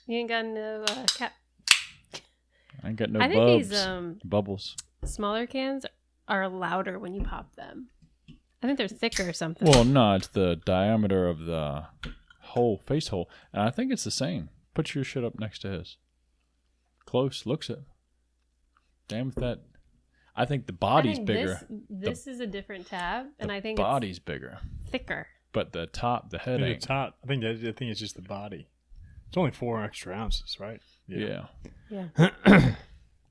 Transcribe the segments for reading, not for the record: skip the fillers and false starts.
You ain't got no cap. I ain't got no I bubs. think these Bubbles. smaller cans are louder when you pop them. I think they're thicker or something. Well, no, it's the diameter of the face hole. And I think it's the same. Put your shit up next to his. Close. Looks it. Damn if that. I think the body's bigger. This is a different tab, and I think body's bigger. Thicker. But the head ain't. The top, I think it's just the body. It's only 4 extra ounces, right? Yeah. I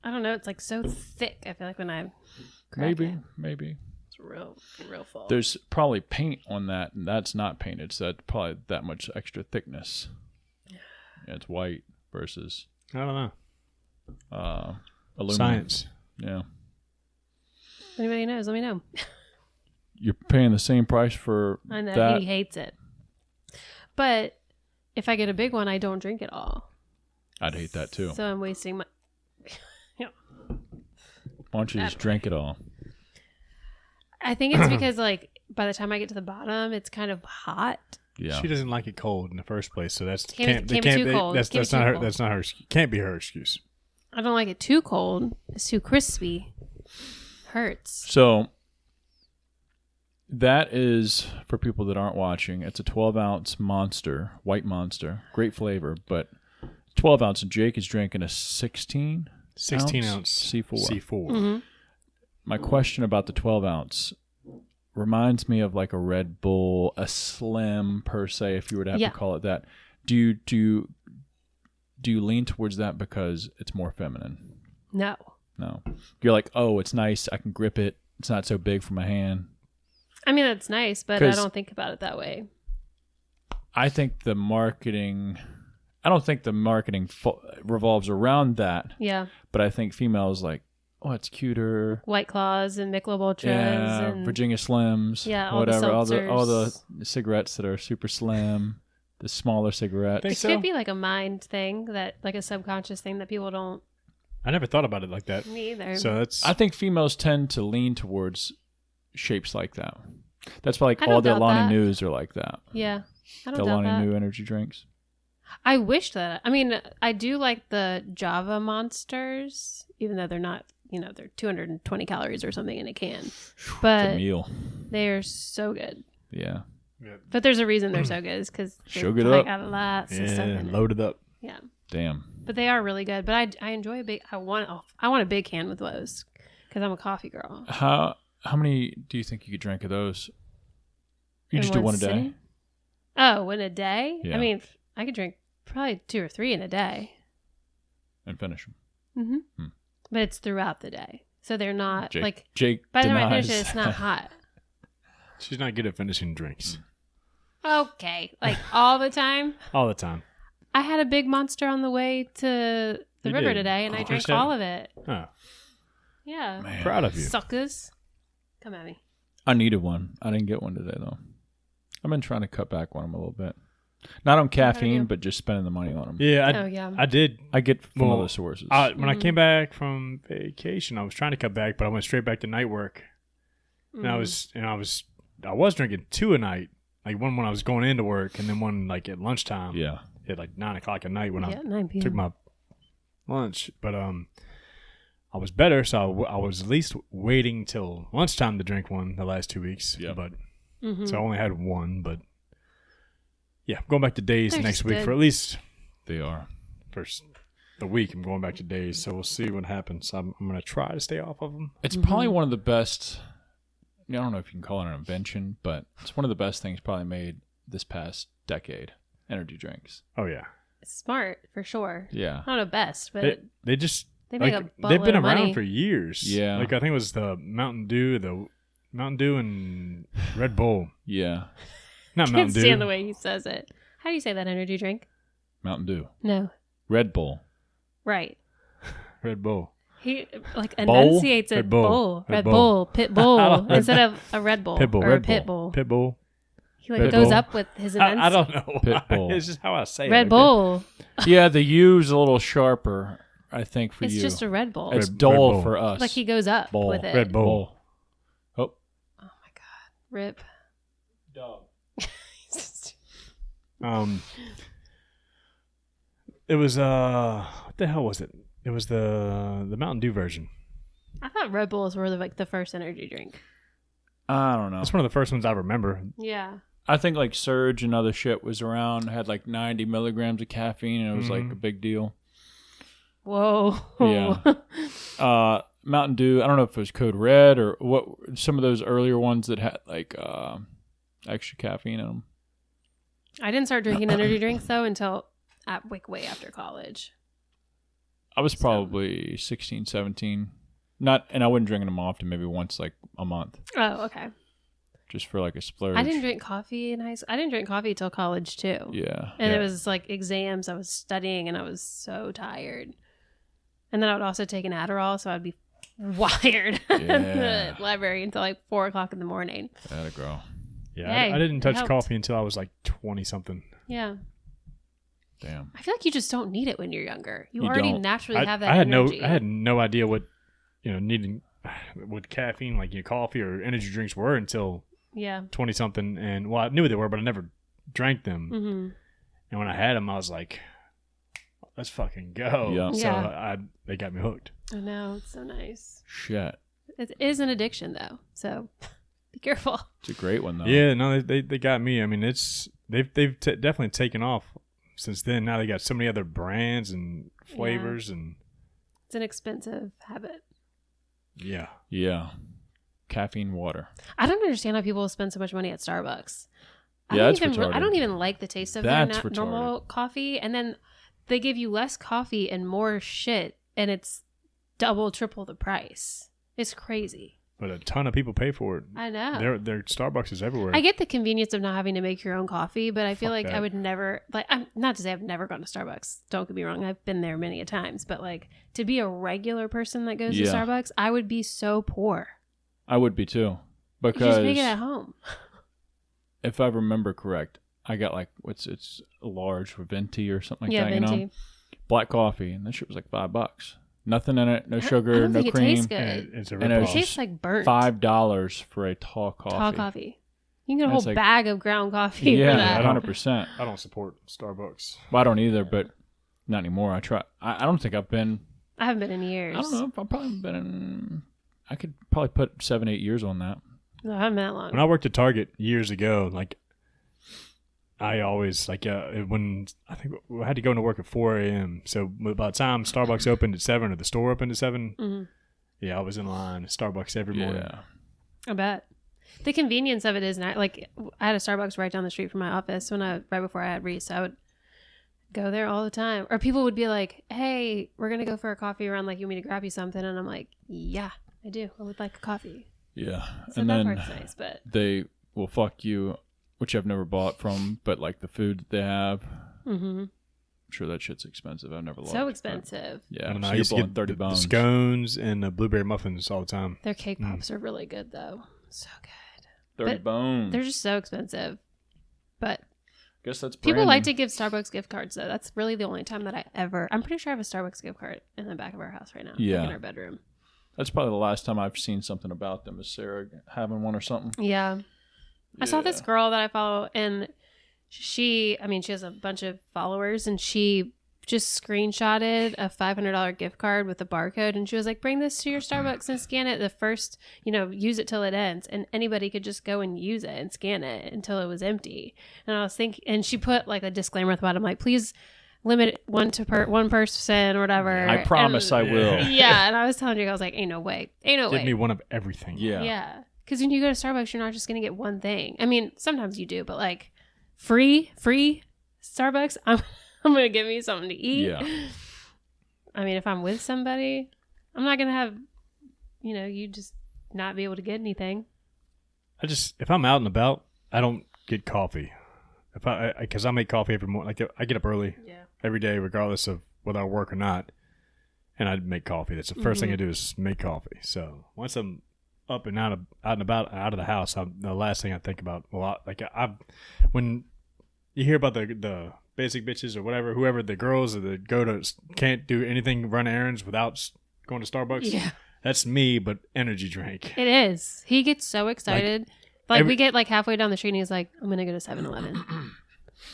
don't know. It's like so thick. I feel like when I crack Maybe. it's real full. There's probably paint on that, and that's not painted, so that's probably that much extra thickness. Yeah, it's white versus. I don't know. Aluminum. Science. Yeah. If anybody knows, let me know. You're paying the same price for I know that. he hates it, but if I get a big one, I don't drink it all. I'd hate that too. So I'm wasting my. Why don't you just drink it all? I think it's because like by the time I get to the bottom, it's kind of hot. Yeah. She doesn't like it cold in the first place, so that's Can't be too cold. That's not her. That's not her. Can't be her excuse. I don't like it too cold. It's too crispy. Hurts. So that is, for people that aren't watching, it's a 12-ounce monster, white monster, great flavor, but 12 ounce. And Jake is drinking a 16 ounce C4. C4. Mm-hmm. My question about the 12 ounce reminds me of like a Red Bull, a Slim per se, if you were to have to call it that. Do you lean towards that because it's more feminine? No. You're like, oh, it's nice. I can grip it. It's not so big for my hand. I mean, that's nice, but I don't think about it that way. I think the marketing. I don't think the marketing revolves around that. Yeah. But I think females like, oh, it's cuter. White Claws and Michelob Ultras. Yeah, and Virginia Slims. Yeah, whatever. all the cigarettes that are super slim, the smaller cigarettes. It could be like a mind thing, that like a subconscious thing that people don't. I never thought about it like that. Me either. So I think females tend to lean towards shapes like that. That's why all the Alani News are like that. Yeah, I don't the doubt Alani that. New energy drinks. I wish that. I mean, I do like the Java Monsters, even though they're not. They're 220 calories or something in a can. But it's a meal. They're so good. Yeah. But there's a reason they're so good. Is because Sugared up. Got lots of stuff in it. Loaded up. Yeah. Damn. But they are really good. But I enjoy a big. I want a big can with those because I'm a coffee girl. How many do you think you could drink of those? You just do one a day? Sitting? Oh, in a day? Yeah. I mean, I could drink probably 2 or 3 in a day. And finish them. Mm-hmm. But it's throughout the day. So they're not Jake by the time I denies. finish it, it's not hot. She's not good at finishing drinks. Okay. Like all the time? All the time. I had a big monster on the way to the river today, and I drank all of it. Oh. Yeah. Man. Proud of you. Suckers. Come at me. I needed one. I didn't get one today, though. I've been trying to cut back on them a little bit. Not on caffeine, but just spending the money on them. Yeah, I did. I get from other sources. When I came back from vacation, I was trying to cut back, but I went straight back to night work. And I was drinking 2 a night, like one when I was going into work, and then one like at lunchtime. Yeah, at like 9 o'clock at night when I 9 p.m. took my lunch. But I was better, so I was at least waiting till lunchtime to drink one the last 2 weeks. Yeah, but so I only had one, but. Yeah, I'm going back to days They're next week good. for at least they are. First the week. I'm going back to days, so we'll see what happens. I'm going to try to stay off of them. It's probably one of the best. I don't know if you can call it an invention, but it's one of the best things probably made this past decade. Energy drinks. Oh yeah, Smart for sure. Yeah, Not the best, but they just they make a buttload they've been of around money. for years. Yeah, like I think it was the Mountain Dew and Red Bull. Yeah, not I Mountain can't Dew. stand the way he says it. How do you say that energy drink? Mountain Dew. No. Red Bull. Right. Red Bull. He Bowl? enunciates it. Red Bull. Red Bull. Pit Bull. Instead of a Red Bull. Pit Bull. Or Red a Pit Bull. Bull. Pit Bull. He like Red goes Bull. up with his enunciation. I don't know. Pit Bull. It's just how I say it. Red okay? Bull. Yeah, the U's a little sharper, I think, for It's you. just a Red Bull. It's Red dull Bull. for us. Like he goes up Bull. with it. Red Bull. Oh, Oh my God. Rip. dog. It was what the hell was it? It was the Mountain Dew version. I thought Red Bulls were the first energy drink. I don't know. That's one of the first ones I remember. Yeah. I think like Surge and other shit was around, had like 90 milligrams of caffeine, and it was like a big deal. Whoa. Yeah. Mountain Dew, I don't know if it was Code Red or what, some of those earlier ones that had like extra caffeine in them. I didn't start drinking energy drinks though until way after college. I was probably 16, 17. And I wasn't drinking them often, maybe once like a month. Oh, okay. Just for like a splurge. I didn't drink coffee in high school. I didn't drink coffee till college too. Yeah. And it was like exams. I was studying and I was so tired. And then I would also take an Adderall, so I'd be wired in the library until like 4 o'clock in the morning. That'd grow. Yeah, Hey, I didn't touch helped. coffee until I was like 20-something. Yeah. Damn. I feel like you just don't need it when you're younger. You You already don't. naturally have that I had energy. I had no idea what needing what caffeine like coffee or energy drinks were until 20-something, and well, I knew what they were, but I never drank them. Mm-hmm. And when I had them, I was like, "Let's fucking go!" Yeah. So they got me hooked. I know, it's so nice. Shit. It is an addiction though, so be careful. It's a great one though. Yeah, no, they got me. I mean, they've definitely taken off since then. Now they got so many other brands and flavors, and It's an expensive habit. yeah. Yeah. Caffeine water. I don't understand how people spend so much money at Starbucks. Yeah, that's I retarded. don't even like the taste of That's their normal coffee, and then they give you less coffee and more shit, and it's double, triple the price. It's crazy. But a ton of people pay for it. I know. Their Starbucks is everywhere. I get the convenience of not having to make your own coffee, but I feel Fuck like that. I would never I'm not to say I've never gone to Starbucks. Don't get me wrong, I've been there many a times, but like to be a regular person that goes to Starbucks, I would be so poor. I would be too. You Because just make it at home. if I remember correct, I got like it's a large venti or something like that, venti. Black coffee, and this shit was like $5. Nothing in it, no I sugar, don't no think cream. It tastes good. And it's a And it rip was It off. tastes like burnt. $5 for a tall coffee. Tall coffee. You can get a That's whole like- bag of ground coffee Yeah, for that. 100%. I don't support Starbucks. Well, I don't either, but not anymore. I try. I don't think I've been. I haven't been in years. I don't know. I've probably been in. I could probably put 7-8 years on that. No, I haven't been that long. When I worked at Target years ago, like I always when I think I had to go into work at 4 a.m. So by the time Starbucks opened at 7 or the store opened at 7, I was in line at Starbucks every morning. Yeah. I bet. The convenience of it is not like I had a Starbucks right down the street from my office right before I had Reese. I would go there all the time. Or people would be like, "Hey, we're gonna go for a coffee run. Like, you want me to grab you something?" And I'm like, "Yeah, I do. I would like a coffee." Yeah. So And that then part's nice, but they will fuck you, which I've never bought from, but like the food that they have. I'm sure that shit's expensive. I've never liked so it, expensive. but Yeah. I don't know. So I you're used to blowing get 30 the bones. scones and the blueberry muffins all the time. Their cake pops are really good though. So good. 30 but bones. They're just so expensive. But Guess that's people branding. like to give Starbucks gift cards though. That's really the only time that I'm pretty sure I have a Starbucks gift card in the back of our house right now. Yeah. Like in our bedroom. That's probably the last time I've seen something about them. Is Sarah having one or something? Yeah. I saw this Yeah. girl that I follow, and she has a bunch of followers, and she just screenshotted a $500 gift card with a barcode, and she was like, bring this to your Starbucks and scan it. The first, use it till it ends, and anybody could just go and use it and scan it until it was empty. And I was thinking, and she put like a disclaimer at the bottom, like, please limit one person or whatever. I promise I will. Yeah, and I was telling you, I was like, ain't no way. Give me one of everything. Yeah. Yeah. Because when you go to Starbucks, you're not just going to get one thing. I mean, sometimes you do, but like free Starbucks, I'm going to give me something to eat. Yeah. I mean, if I'm with somebody, I'm not going to have, you just not be able to get anything. If I'm out and about, I don't get coffee. Because I make coffee every morning. Like I get up early every day, regardless of whether I work or not, and I make coffee. That's the first thing I do is make coffee. So once I'm up and out and about out of the house, the last thing I think about when you hear about the basic bitches or whoever the girls that can't do anything, run errands without going to Starbucks. Yeah. That's me, but energy drink. It is. He gets so excited. We get like halfway down the street and he's like, I'm going to go to 7-Eleven.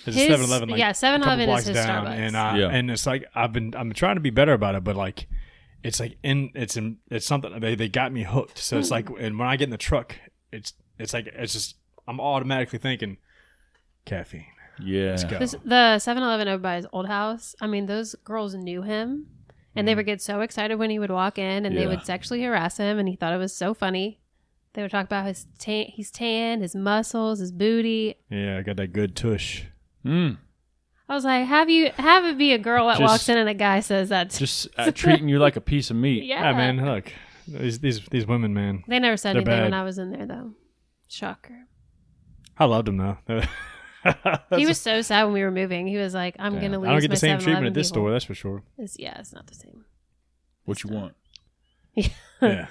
There's a 7-Eleven. Like, 7-Eleven is his down, Starbucks. And it's like I'm trying to be better about it, but like it's like it's something they got me hooked. So it's like, and when I get in the truck, it's just I'm automatically thinking caffeine. Yeah. Let's go. The 7-Eleven over by his old house, I mean, those girls knew him, and they would get so excited when he would walk in, and they would sexually harass him, and he thought it was so funny. They would talk about he's tan, his muscles, his booty. Yeah, I got that good tush. I was like, have it be a girl that walks in and a guy says that. Just treating you like a piece of meat. Yeah, man, look, these women, man. They never said They're anything bad. when I was in there, though. Shocker. I loved them though. He was so sad when we were moving. He was like, I'm going to lose I don't get my the same 7-Eleven treatment at this people. store, that's for sure. It's not the same. What you want? Yeah.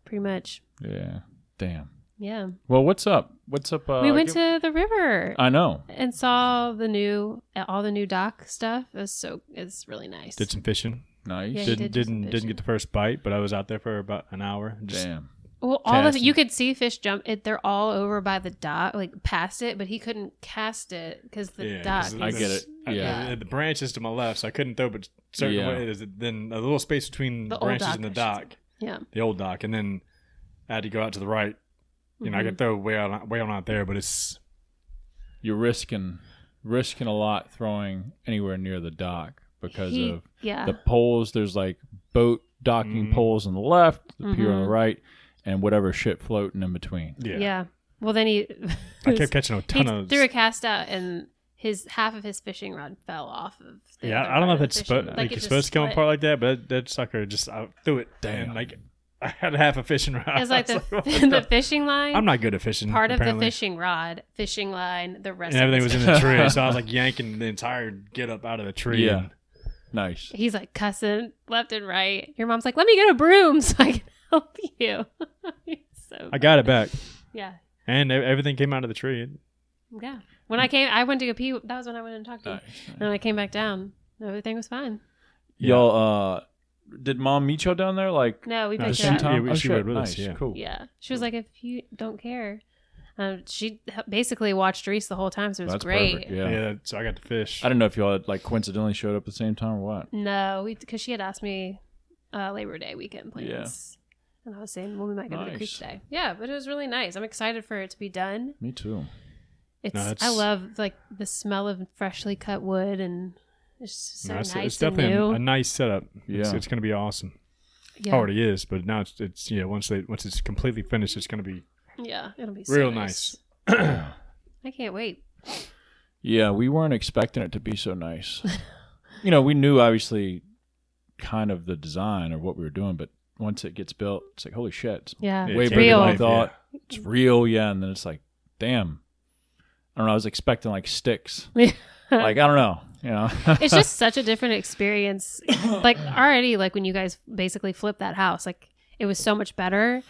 Pretty much. Yeah. Damn. Yeah. Well, what's up? What's up? We went to the river I know. and saw all the new dock stuff. It's really nice. Did some fishing. Nice. Yeah, Didn't get the first bite, but I was out there for about an hour. Just Damn. Well, you could see fish jump. They're all over by the dock, like past it, but he couldn't cast it because the dock.'cause I get it. Yeah. The branch is to my left, so I couldn't throw, but certain ways. Then a little space between the old branches dock, and the I should dock, Yeah. the old dock, and then I had to go out to the right. You know, I could throw way on out there, but it's You're risking a lot throwing anywhere near the dock because of the poles. There's like boat docking poles on the left, the pier on the right, and whatever shit floating in between. Yeah. Well, then I kept catching a ton of. threw a cast out, and half of his fishing rod fell off of. I don't know if it's supposed to come apart like that, but that sucker I threw it. Damn. And like I had half a fishing rod. It's like the fishing line. I'm not good at fishing. Part apparently. of the fishing rod, fishing line, the rest. And of everything was in the tree, so I was like yanking the entire get up out of the tree. Yeah. Nice. He's like cussing left and right. Your mom's like, "Let me get a broom so I can help you." I got it back. Yeah. And everything came out of the tree. Yeah. When I went to go pee. That was when I went and talked to you. Nice. And when I came back down, everything was fine. Y'all, did mom meet y'all down there? Like, No, we No, picked she- it up. yeah, Oh, she shit. rode with us, Nice. yeah. Cool. Yeah. She was like, if you don't care. She basically watched Reese the whole time, so it was That's great. perfect. Yeah. Yeah, so I got to fish. I didn't know if y'all had like coincidentally showed up at the same time or what. No, because she had asked me Labor Day weekend plans. And I was saying, well, we might go to the creek Nice. today. Yeah, but it was really nice. I'm excited for it to be done. Me too. I love like the smell of freshly cut wood, and it's just so it's nice and definitely new. a nice setup. Yeah. It's going to be awesome. Yeah. Already is, but now it's once it's completely finished, it's going to be Yeah, it'll be so real nice. nice. I can't wait. Yeah, we weren't expecting it to be so nice. We knew obviously kind of the design or what we were doing, but once it gets built, it's like, holy shit, it's Yeah, Yeah, way it's bigger real. than I life, thought. It's real, yeah. And then it's like, damn. I don't know. I was expecting like sticks. Like, I don't know. It's just such a different experience. Like already, like when you guys basically flipped that house, like it was so much better.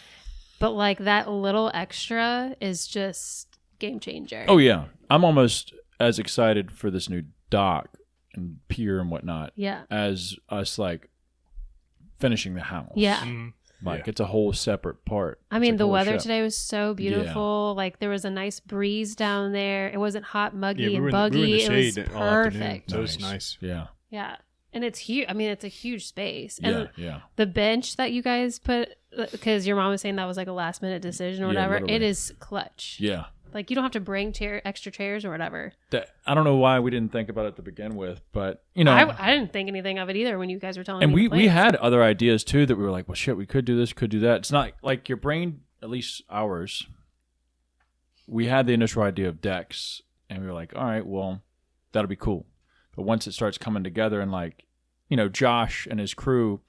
But like that little extra is just game changer. Oh, yeah. I'm almost as excited for this new dock and pier and whatnot Yeah. as us like finishing the house. Yeah. Like it's a whole separate part. I It's mean, like, the holy weather shit. today was so beautiful. Like there was a nice breeze down there. It wasn't hot, muggy, Yeah, we and were buggy. in the It was shade all afternoon. perfect. So it was nice. Yeah. Yeah. And it's huge. I mean, it's a huge space. And Yeah. the bench that you guys put, because your mom was saying that was like a last minute decision or Yeah, whatever, literally. it is clutch. Yeah. Like you don't have to bring extra chairs or whatever. I don't know why we didn't think about it to begin with, but I didn't think anything of it either when you guys were telling and me. we had other ideas too that we were like, well, shit, we could do this, could do that. It's not like your brain, at least ours. We had the initial idea of decks, and we were like, all right, well, that'll be cool. But once it starts coming together, and like, Josh and his crew,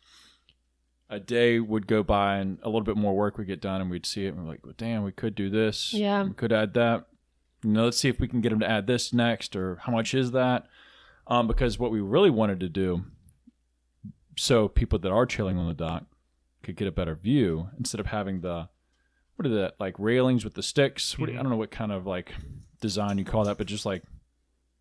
a day would go by and a little bit more work would get done, and we'd see it, and we're like, well, damn, we could do this. Yeah. We could add that. Let's see if we can get them to add this next, or how much is that? Because what we really wanted to do, so people that are chilling on the dock could get a better view instead of having what are that, like railings with the sticks? I don't know what kind of like design you call that, but just like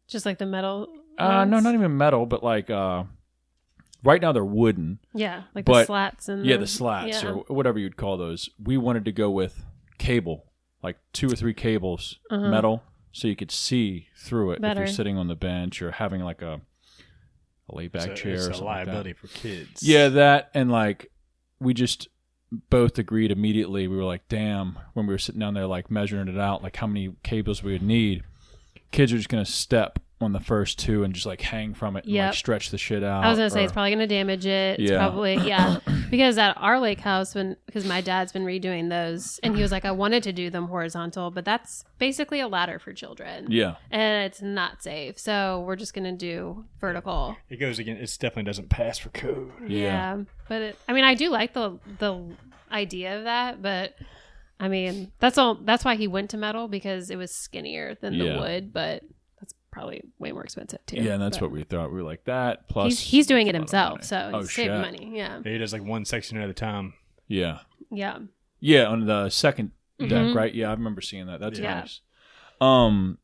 the metal. no, ones? not even metal, but like right now they're wooden. Yeah, like But- the slats and The slats yeah. or whatever you'd call those. We wanted to go with cable, like 2 or 3 cables, metal so you could see through it if Better. you're sitting on the bench or having like a laid-back chair or It's something a liability like that. for kids. Yeah, that, and like we just both agreed immediately. We were like, damn, when we were sitting down there like measuring it out, like how many cables we would need. Kids are just going to step on the first two and just like hang from it and like stretch the shit out. I was gonna say it's probably gonna damage it. It's probably because at our lake house because my dad's been redoing those and he was like, I wanted to do them horizontal, but that's basically a ladder for children. Yeah. And it's not safe. So we're just gonna do vertical. It goes again. It definitely doesn't pass for code. Yeah. But I do like the idea of that, but I mean that's why he went to metal, because it was skinnier than the wood, but probably way more expensive too. Yeah, and that's what we thought. We were like that. Plus, he's doing it himself, so he's saving money. Yeah, he does like one section at a time. Yeah, on the second deck, right? Yeah, I remember seeing that. That's nice. And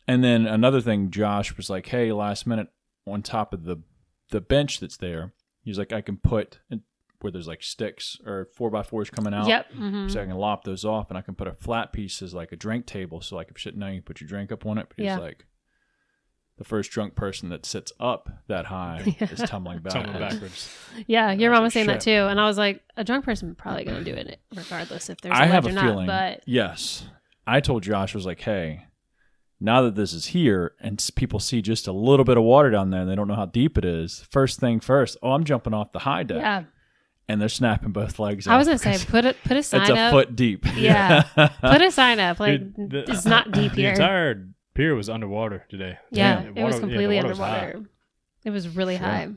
then another thing, Josh was like, "Hey, last minute, on top of the bench that's there, he's like, I can put where there's like sticks or 4x4s coming out. Yep. So I can lop those off, and I can put a flat piece as like a drink table. So like if you're sitting down, you can put your drink up on it. But he's like, the first drunk person that sits up that high is tumbling backwards. Yeah, your mom was saying that too, and I was like, a drunk person probably going to do it regardless if there's a ledge have a or not. feeling. But yes, I told Josh, I was like, hey, now that this is here and people see just a little bit of water down there and they don't know how deep it is, first thing first, I'm jumping off the high deck. Yeah. And they're snapping both legs off. I was going to say, put a sign up. It's a foot deep. Yeah. Put a sign up. Like, it's not deep here. The entire pier was underwater today. Yeah, it was completely underwater. It was really high.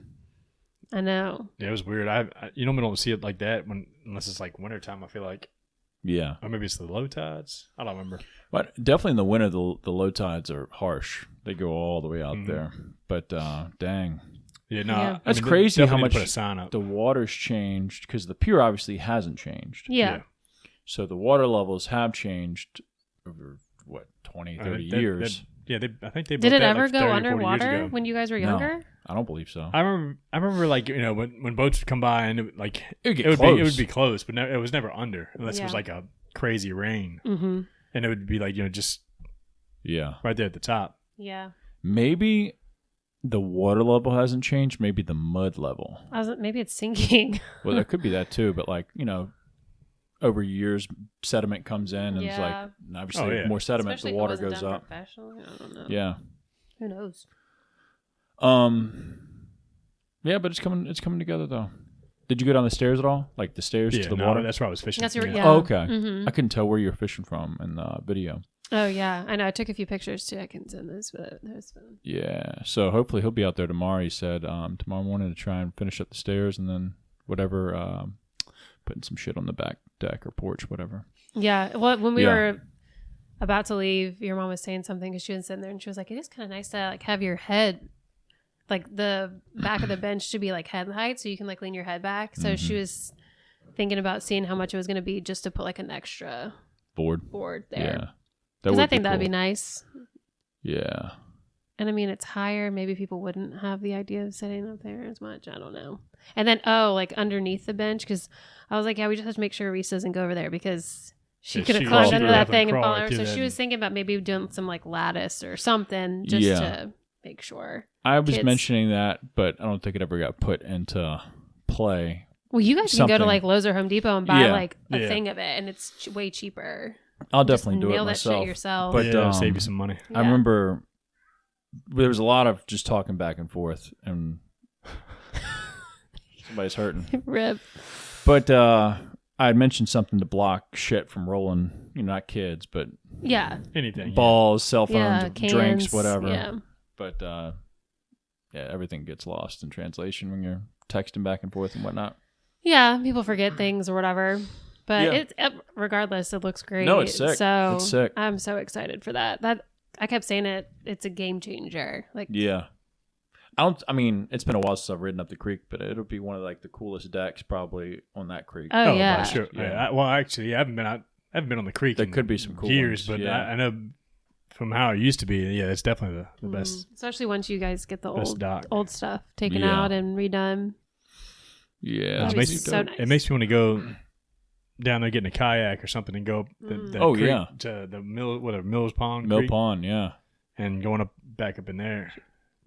I know. Yeah, it was weird. I you normally don't see it like that unless it's like wintertime, I feel like. Yeah. Or maybe it's the low tides. I don't remember. But definitely in the winter, the low tides are harsh. They go all the way out there. But dang. Yeah, no. That's crazy how much put a sign up. The water's changed, because the pier obviously hasn't changed. Yeah. So the water levels have changed over, 20, 30 years. I think they did it ever like go 30, underwater when you guys were younger? No, I don't believe so. I remember like, when boats would come by and it would be close, but it was never under unless it was like a crazy rain. Mm-hmm. And it would be like, just right there at the top. Yeah. Maybe the water level hasn't changed. Maybe the mud level. Maybe it's sinking. Well, there could be that too. But like, over years, sediment comes in and it's like, obviously more sediment, especially the water goes up. I don't know. Yeah. Who knows? Yeah, but it's coming together though. Did you go down the stairs at all? Like the stairs to the water? That's where I was fishing. That's yeah. Oh, okay. Mm-hmm. I couldn't tell where you were fishing from in the video. Oh yeah, I know. I took a few pictures too. I can send those, but that was fun. Yeah, so hopefully he'll be out there tomorrow. He said tomorrow morning to try and finish up the stairs and then whatever, putting some shit on the back deck or porch, whatever. Yeah, well, when we were about to leave, your mom was saying something because she was sitting there and she was like, "It is kind of nice to like have your head, like the back of the bench to be like head height, so you can like lean your head back." So she was thinking about seeing how much it was going to be just to put like an extra board there. Yeah. Because I think that'd be nice. Yeah. And I mean, it's higher. Maybe people wouldn't have the idea of sitting up there as much. I don't know. And then, like underneath the bench, because I was like, yeah, we just have to make sure Reese doesn't go over there because she could have climbed under that thing and fallen over. So she was thinking about maybe doing some like lattice or something just to make sure. I was mentioning that, but I don't think it ever got put into play. Well, you guys can go to like Lowe's or Home Depot and buy like a thing of it, and it's way cheaper. I'll definitely do it myself. Nail that shit yourself. But save you some money. I remember there was a lot of just talking back and forth, and somebody's hurting. Rip. But I had mentioned something to block shit from rolling, not kids, but anything, balls, cell phones, cans, drinks, whatever. Yeah. But everything gets lost in translation when you're texting back and forth and whatnot. Yeah, people forget things or whatever. But regardless, it looks great. No, it's sick. So it's sick. I'm so excited for that. I kept saying it's a game changer. Like I mean, it's been a while since I've ridden up the creek, but it'll be one of like the coolest decks probably on that creek. Oh yeah, sure. Yeah. Well, actually, I haven't been on the creek. There could be some cool years, ones. But I know from how it used to be. Yeah, it's definitely the best. Especially once you guys get the old stuff taken Yeah. out and redone. Yeah, That'd be so nice. It makes me want to go down there getting a kayak or something and go up the Oh, creek yeah. to the Mills Pond Mill Creek Pond, yeah. and going back up in there.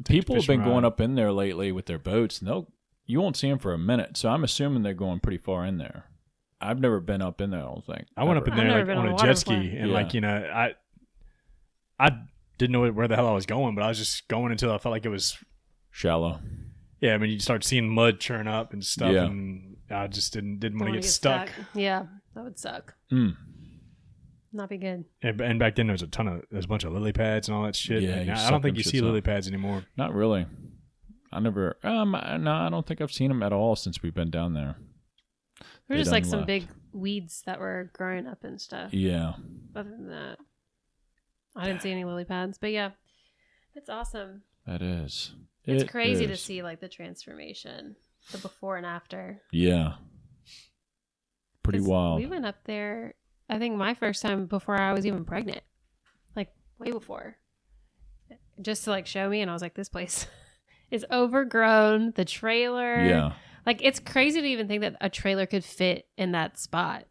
People have been fishing going rod. up in there lately with their boats, and you won't see them for a minute. So I'm assuming they're going pretty far in there. I've never been up in there, I don't think. I went up in I've there never like been on on a a jet water ski before. and like, you know, I didn't know where the hell I was going, but I was just going until I felt like it was Shallow. Yeah, I mean, you start seeing mud churn up and stuff, Yeah. and I just didn't want Don't to wanna get stuck. Yeah, that would suck. Mm. Not be good. And back then, there's a bunch of lily pads and all that shit. Yeah, Like, you I suck don't think them you see shits lily up. pads anymore. Not really. I never. No, I don't think I've seen them at all since we've been down there. There were They just like done some left. big weeds that were growing up and stuff. Yeah. Other than that, I didn't see any lily pads. But yeah, it's awesome. That is. It's crazy to is. see like the transformation, the before and after. Yeah. Pretty 'Cause wild. We went up there, I think my first time before I was even pregnant, like way before, just to like show me. And I was like, this place is overgrown. The trailer. Yeah. Like it's crazy to even think that a trailer could fit in that spot.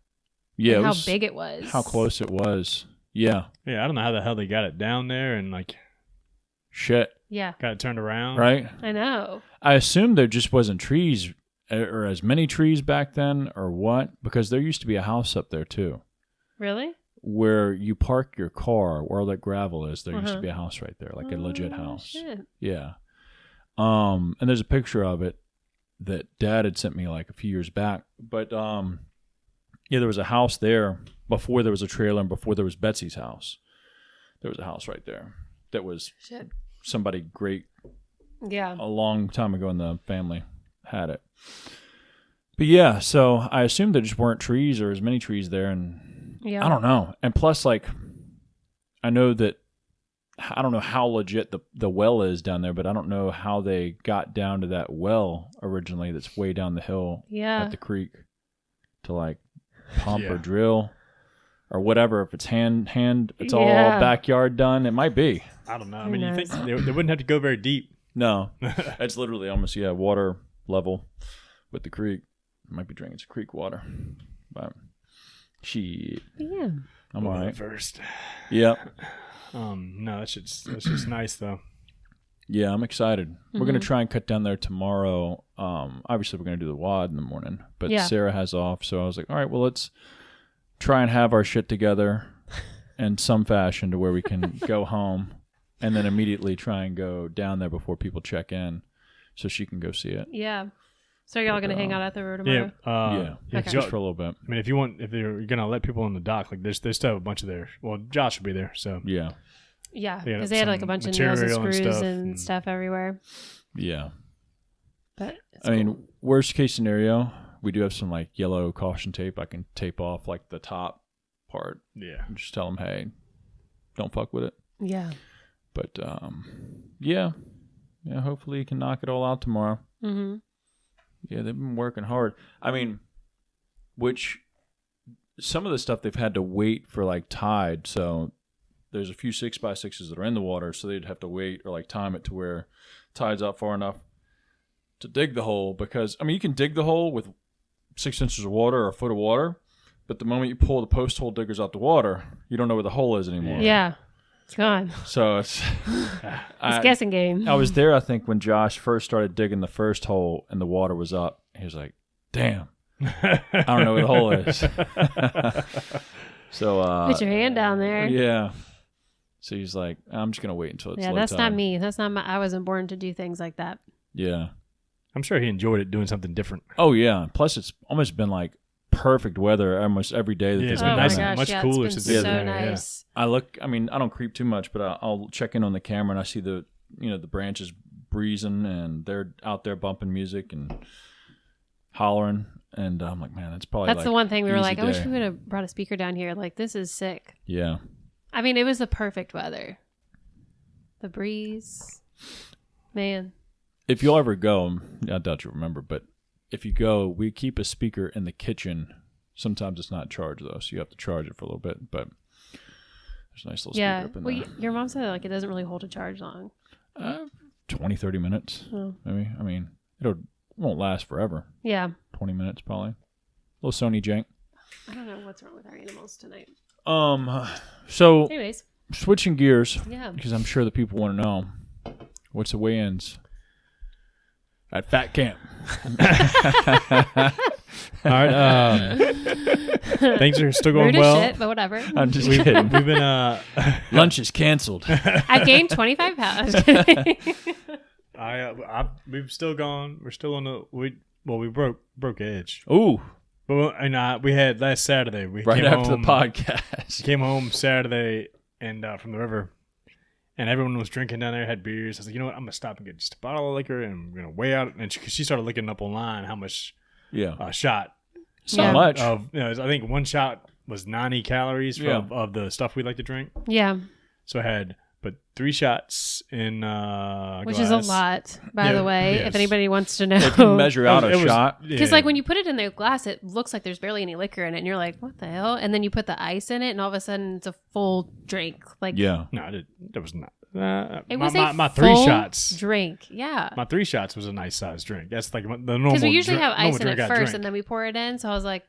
Yeah. And it how was- big it was. How close it was. Yeah. Yeah, I don't know how the hell they got it down there and like Shit. Yeah, got it turned around. Right? I know. I assume there just wasn't trees or as many trees back then or what, because there used to be a house up there too Really? where you park your car where all that gravel is. There used to Uh-huh. be a house right there, like a legit Oh, house. shit. Yeah. And there's a picture of it that Dad had sent me like a few years back. But yeah, there was a house there before there was a trailer and before there was Betsy's house. There was a house right there that was Shit. somebody great Yeah. a long time ago in the family had it. But yeah, so I assumed there just weren't trees or as many trees there, and Yeah. I don't know. And plus, like, I know that I don't know how legit the well is down there, but I don't know how they got down to that well originally that's way down the hill Yeah. at the creek to like pump Yeah. or drill or whatever. If it's hand, it's all Yeah. backyard done. It might be. I don't know. I Who mean, you think knows? they wouldn't have to go very deep. No, it's literally almost water level with the creek. Might be drinking some creek water, but shit, Yeah. I'm all right. First. Yeah, No, that's just nice though. yeah, I'm excited. We're gonna Mhm. try and cut down there tomorrow. Obviously we're gonna do the WOD in the morning, but Yeah. Sarah has off, so I was like, all right, well let's try and have our shit together in some fashion to where we can go home and then immediately try and go down there before people check in, so she can go see it. Yeah. So are y'all gonna hang out at the road Yeah. tomorrow? Yeah, Okay. just for a little bit. I mean, if you're gonna let people on the dock, like there's still have a bunch of there. Well, Josh will be there, so Yeah, Yeah, They had because they had like a some bunch of nails and material and screws stuff, and and- stuff everywhere. yeah. But it's I mean, cool. worst case scenario, we do have some like yellow caution tape. I can tape off like the top part yeah. and just tell them, hey, don't fuck with it. Yeah. But yeah, hopefully you can knock it all out tomorrow. Mm-hmm. Yeah, they've been working hard. I mean, which some of the stuff they've had to wait for like tide. So there's a few 6x6s that are in the water, so they'd have to wait or like time it to where tide's out far enough to dig the hole. Because I mean, you can dig the hole with 6 inches of water or a foot of water, but the moment you pull the post hole diggers out the water, you don't know where the hole is anymore. Yeah. It's gone. So it's It's guessing game. I was there, I think, when Josh first started digging the first hole and the water was up. He was like, damn, I don't know where the hole is. So Put your hand down there. yeah. So he's like, I'm just gonna wait until it's Yeah, low that's tide. not me. That's not my. I wasn't born to do things like that. Yeah. I'm sure he enjoyed it doing something different. Oh yeah. Plus, it's almost been like perfect weather almost every day. That Yeah, they've it's Oh been been my nice doing and it. gosh, much yeah, cooler it's been since so it's been there, yeah. nice. I look. I mean, I don't creep too much, but I'll check in on the camera and I see the the branches breezing and they're out there bumping music and hollering, and I'm like, man, that's probably That's like the one thing we were easy like, I wish day. we would have brought a speaker down here. Like, this is sick. Yeah. I mean, it was the perfect weather. The breeze, man. If you'll ever go, I doubt you remember, but if you go, we keep a speaker in the kitchen. Sometimes it's not charged though, so you have to charge it for a little bit. But there's a nice little Yeah. speaker up in Well, there. your mom said like it doesn't really hold a charge long. 20, 30 minutes, Oh. maybe. I mean, it won't last forever. Yeah. 20 minutes probably. Little Sony jank. I don't know what's wrong with our animals tonight. So Anyways. switching gears, Yeah. because I'm sure the people want to know what's the weigh-ins at Fat Camp. All right. Things are still going Rude as well. shit, but whatever. I'm just kidding. We've been Lunch is canceled. I've gained 25 pounds. we've still gone. We're still on the we broke edge. Ooh, But we had last Saturday. We right came after home, the podcast. Came home Saturday and from the river, and everyone was drinking down there. Had beers. I was like, you know what? I'm gonna stop and get just a bottle of liquor, and I'm gonna weigh out. And she started looking up online how much shot. So much. I think one shot was 90 calories of the stuff we like to drink. Yeah. So I had 3 shots in which glass. is a lot, by the way, yes. if anybody wants to know. They can measure out a shot. Because like when you put it in the glass, it looks like there's barely any liquor in it, and you're like, what the hell? And then you put the ice in it, and all of a sudden it's a full drink. Like No, that was not. It was my a 3 full shots drink. Yeah. My 3 shots was a nice sized drink. That's like the normal. Because we usually have ice in drink it I first, drink. and then we pour it in. So I was like,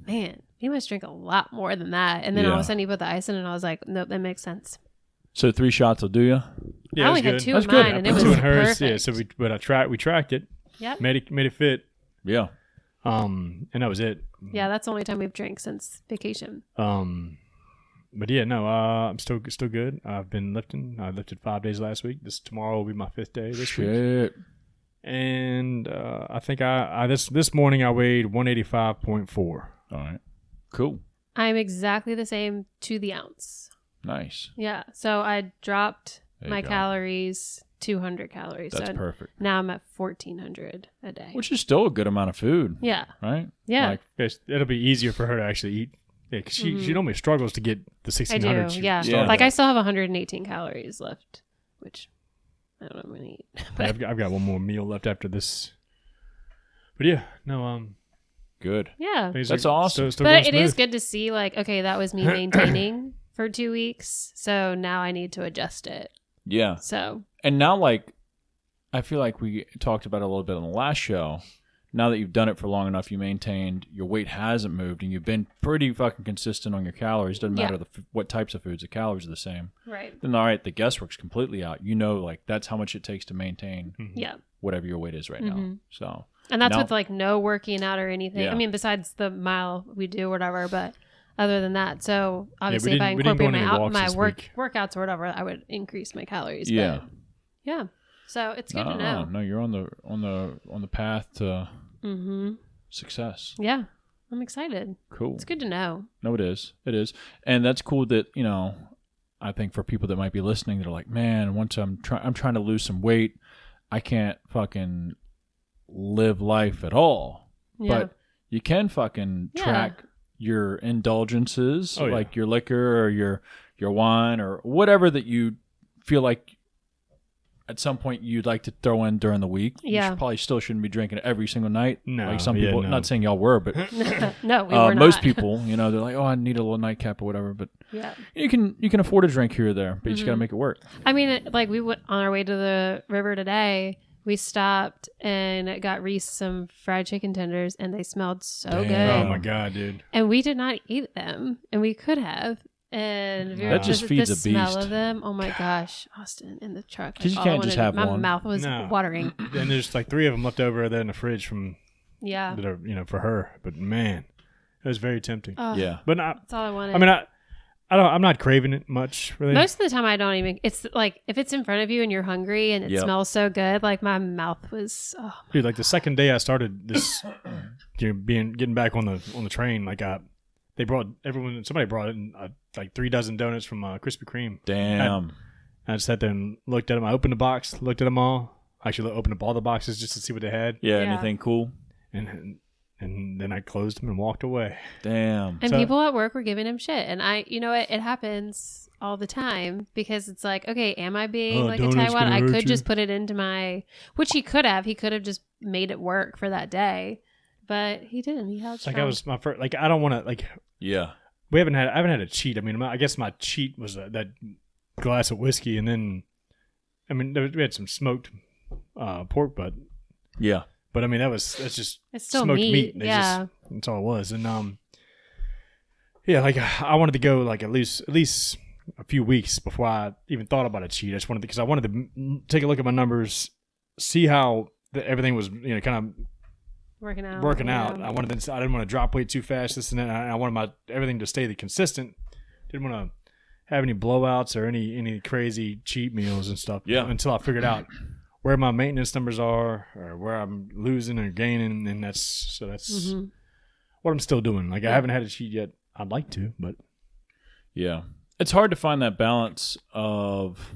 man, you must drink a lot more than that. And then all of a sudden you put the ice in, and I was like, nope, that makes sense. So 3 shots will do you? Yeah, I only had 2 of mine, and it was 2 in hers. perfect. Yeah, so we tracked it. Yep. Made it fit. Yeah. And that was it. Yeah, that's the only time we've drank since vacation. But yeah, no, I'm still good. I've been lifting. I lifted 5 days last week. Tomorrow will be my 5th day this week. And I think this morning I weighed 185.4. All right. Cool. I'm exactly the same to the ounce. Nice. Yeah. So I dropped There you my go. calories 200 calories. That's so perfect. now I'm at 1,400 a day. Which is still a good amount of food. Yeah. Right? Yeah. Like, It'll be easier for her to actually eat. Yeah, because she normally struggles to get the I 1,600. do. Yeah. Yeah. Like I still have 118 calories left, which I don't know I'm going to eat. But I've got one more meal left after this. But yeah, no, good. yeah. things That's are awesome. Still But going it is smooth. good to see like, okay, that was me maintaining for 2 weeks. So now I need to adjust it. Yeah. So And now, like, I feel like we talked about it a little bit on the last show. Now that you've done it for long enough, you maintained, your weight hasn't moved, and you've been pretty fucking consistent on your calories. Doesn't matter what types of foods, the calories are the same. right. Then, all right, the guesswork's completely out. You know, like, that's how much it takes to maintain Yeah. whatever your weight is right now. So, And that's Now- with like no working out or anything. Yeah. I mean, besides the mile we do or whatever, but other than that, so obviously if I we didn't go incorporate on any walks my this week. workouts or whatever, I would increase my calories. yeah. But yeah. So it's good to know. No, you're on the path to Mm-hmm. success. Yeah. I'm excited. Cool. It's good to know. No, it is. It is. And that's cool that, you know, I think for people that might be listening, they're like, man, once I'm trying to lose some weight, I can't fucking live life at all. Yeah. But you can fucking Yeah. track your indulgences, Oh, yeah. like your liquor or your wine or whatever that you feel like at some point you'd like to throw in during the week. Yeah. You probably still shouldn't be drinking it every single night. No, Like some yeah, people, no. not saying y'all were, but No, we were not. most people, you know, they're like, oh, I need a little nightcap or whatever. But Yeah. you can afford a drink here or there, but you just got to make it work. I mean, like we went on our way to the river today. We stopped and got Reese some fried chicken tenders, and they smelled so Damn. good. Oh my god, dude! And we did not eat them, and we could have. And we were That just feeds the a smell beast. of them. Oh my gosh, Austin in the truck. 'Cause you all can't I just wanted- have my one. mouth was No. watering. And there's like 3 of them left over there in the fridge from Yeah. that are for her. But man, it was very tempting. Oh, Yeah. But not. that's all I wanted. I mean, I'm not craving it much really. most of the time I don't even. It's like if it's in front of you and you're hungry and it Yep. smells so good, like my mouth was. Oh, Dude, like the second day I started this, getting back on the train, like somebody brought in like 3 dozen donuts from Krispy Kreme. Damn. I just sat there and looked at them. I opened the box, looked at them all. Actually, opened up all the boxes just to see what they had, Yeah, Yeah. anything cool? and then I closed them and walked away. Damn. and So- people at work were giving him shit, and it happens all the time because it's like, okay, am I being Oh, like a donuts tightwad? gonna I hurt could you. just put it into my, which he could have. He could have just made it work for that day, but he didn't. He held It's like strong. I was my first. Like I don't want to like. Yeah. I haven't had a cheat. I mean, I guess my cheat was that glass of whiskey, and then, I mean, we had some smoked pork butt, Yeah. but I mean that's just It's still smoked meat, They yeah. that's all it was, and Yeah, like I wanted to go like at least a few weeks before I even thought about a cheat. I just wanted because I wanted to take a look at my numbers, see how everything was, kind of Working out. I didn't want to drop weight too fast. This and that. I wanted everything to stay consistent. Didn't want to have any blowouts or any crazy cheat meals and stuff. Yeah. Until I figured out where my maintenance numbers are or where I'm losing or gaining, and that's what I'm still doing. Like I haven't had a cheat yet. I'd like to, but yeah, it's hard to find that balance of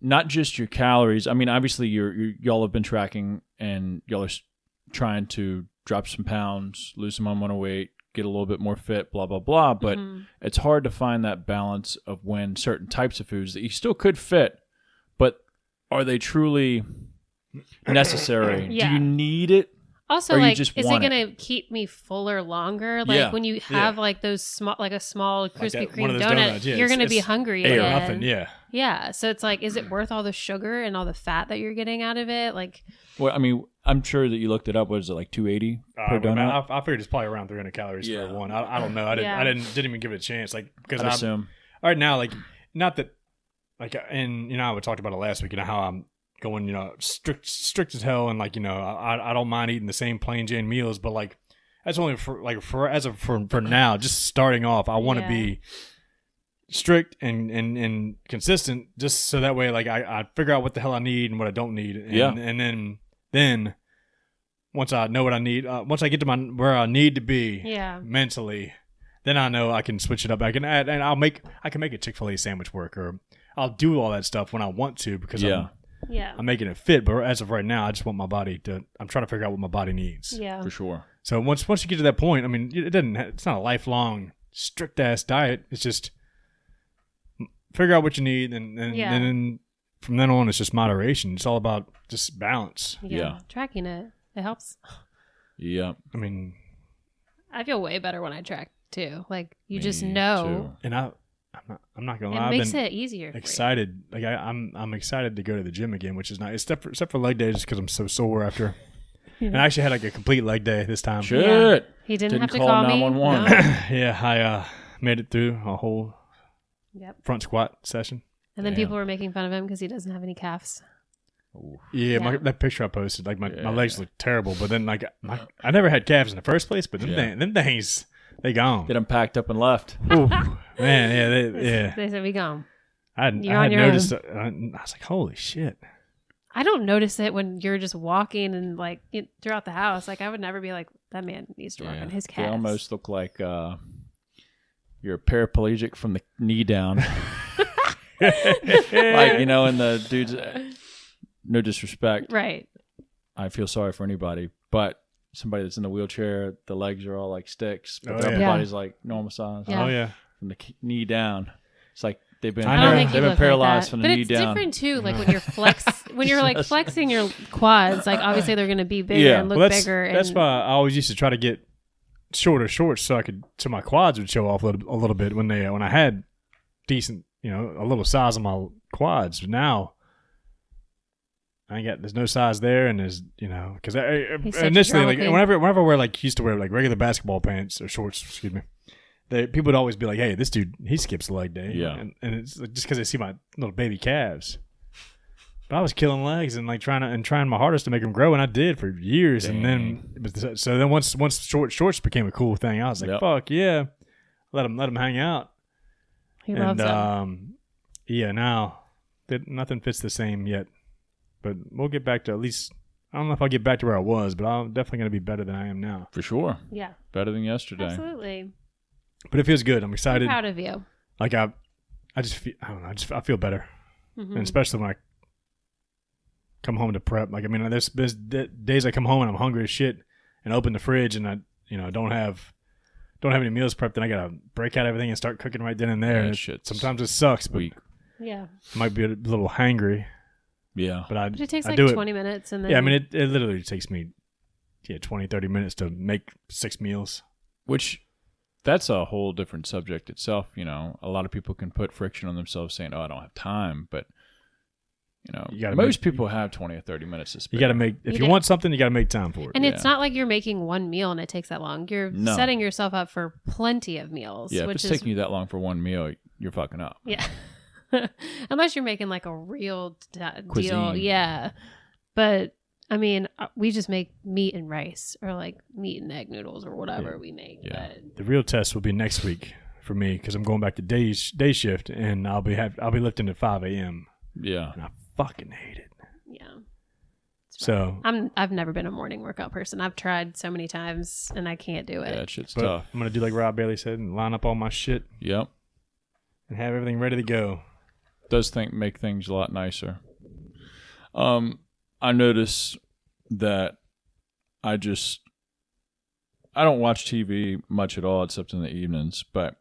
not just your calories. I mean, obviously y'all have been tracking and y'all are trying to drop some pounds, lose some amount of weight, get a little bit more fit, blah, blah, blah. But it's hard to find that balance of when certain types of foods that you still could fit, but are they truly necessary? Yeah. Do you need it? Also, or like, you just is it want going to keep me fuller longer? Like, when you have, like, those small, like a small Krispy Kreme donut, donuts, you're going to be hungry or again. nothing, yeah. Yeah, so it's like, is it worth all the sugar and all the fat that you're getting out of it? Like, Well, I mean, I'm sure that you looked it up. What is it, like 280 per donut? I figured it's probably around 300 calories for one. I don't know. I didn't even give it a chance. Like because I'd assume. All right now, like not that, like, and I talked about it last week. How I'm going, strict as hell, and like I don't mind eating the same plain Jane meals, but like that's only for now. Just starting off, I want to be strict and consistent, just so that way, like I figure out what the hell I need and what I don't need, and then once I know what I need, once I get to where I need to be mentally, then I know I can switch it up. I can add, and I can make a Chick-fil-A sandwich work, or I'll do all that stuff when I want to because I'm making it fit. But as of right now, I just want my body to. I'm trying to figure out what my body needs. Yeah, for sure. So once you get to that point, I mean, it's not a lifelong strict ass diet. It's just figure out what you need, and then from then on, it's just moderation. It's all about just balance. Yeah. Tracking it helps. Yeah, I mean, I feel way better when I track too. Like you just know, and I'm not gonna lie. It makes it easier. Excited, like I'm excited to go to the gym again, which is nice. Except for leg day, just because I'm so sore after. And I actually had like a complete leg day this time. Shit, yeah. He didn't have to call 911. me. No. Yeah, I made it through a whole front squat session. And then people were making fun of him because he doesn't have any calves. Yeah. That picture I posted, like my legs look terrible, but then like I never had calves in the first place, but them things, they gone. Get them packed up and left. Ooh, man, They said we gone. I had noticed. I was like, holy shit. I don't notice it when you're just walking and like throughout the house. Like I would never be like, that man needs to work on his calves. They almost look like you're paraplegic from the knee down. Like, and the dudes, no disrespect. Right. I feel sorry for anybody, but somebody that's in the wheelchair, the legs are all like sticks, but their upper body's like normal size. Yeah. Oh, yeah. From the knee down. It's like they've been paralyzed from the knee down. But it's different too. Like when you're when you're like flexing your quads, like obviously they're going to be bigger and look bigger. That's why I always used to try to get shorter shorts so my quads would show off a little bit when I had decent, a little size on my quads. But now there's no size there, and there's because initially like whenever I wear used to wear like regular basketball pants or shorts, excuse me. People would always be like, "Hey, this dude, he skips leg day." Yeah, and it's like, just because they see my little baby calves. But I was killing legs and like trying my hardest to make them grow, and I did for years. Dang. And then once short shorts became a cool thing, I was like, "Fuck yeah, let them hang out." He loves them. Now nothing fits the same yet, but we'll get back to at least. I don't know if I'll get back to where I was, but I'm definitely going to be better than I am now. For sure. Yeah. Better than yesterday. Absolutely. But it feels good. I'm excited. I'm proud of you. Like I just feel, I don't know. I feel better, and especially when I come home to prep. Like there's days I come home and I'm hungry as shit, and open the fridge and I don't have any meals prepped, and I gotta break out everything and start cooking right then and there. Sometimes it sucks, but I might be a little hangry. Yeah, but it takes like 20 minutes, and then it literally takes me 20-30 minutes to make 6 meals, which. That's a whole different subject itself. A lot of people can put friction on themselves saying, "Oh, I don't have time," but You gotta most people have 20 or 30 minutes to spare. You got to make, if you want something, you got to make time for it. And it's not like you're making one meal and it takes that long. You're setting yourself up for plenty of meals. Yeah, if it's taking you that long for one meal, you're fucking up. Yeah. Unless you're making like a real Cuisine. deal. Yeah. But I mean, we just make meat and rice or like meat and egg noodles or whatever we make. Yeah. But The real test will be next week for me because I'm going back to day shift and I'll be lifting at 5 a.m. Yeah. And I fucking hate it. yeah. So I've never been a morning workout person. I've tried so many times and I can't do it. Yeah, that shit's but tough. I'm gonna do like Rob Bailey said and line up all my shit Yep. and have everything ready to go. Does make things a lot nicer. I notice that I don't watch TV much at all except in the evenings, but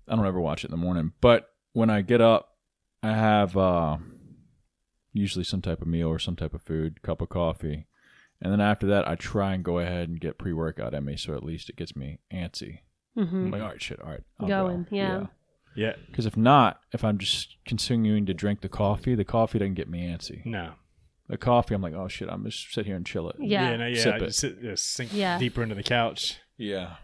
I don't ever watch it in the morning. But when I get up, I have usually some type of meal or some type of food, cup of coffee. And then after that, I try and go ahead and get pre-workout in me, so at least it gets me antsy. I'm like, all right, I'll Going, go. yeah. Yeah. Because if I'm just continuing to drink the coffee doesn't get me antsy. No. The coffee, I'm like, oh shit, I'm just sit here and chill it. Yeah. Sip I it. just sink Yeah. deeper into the couch. Yeah.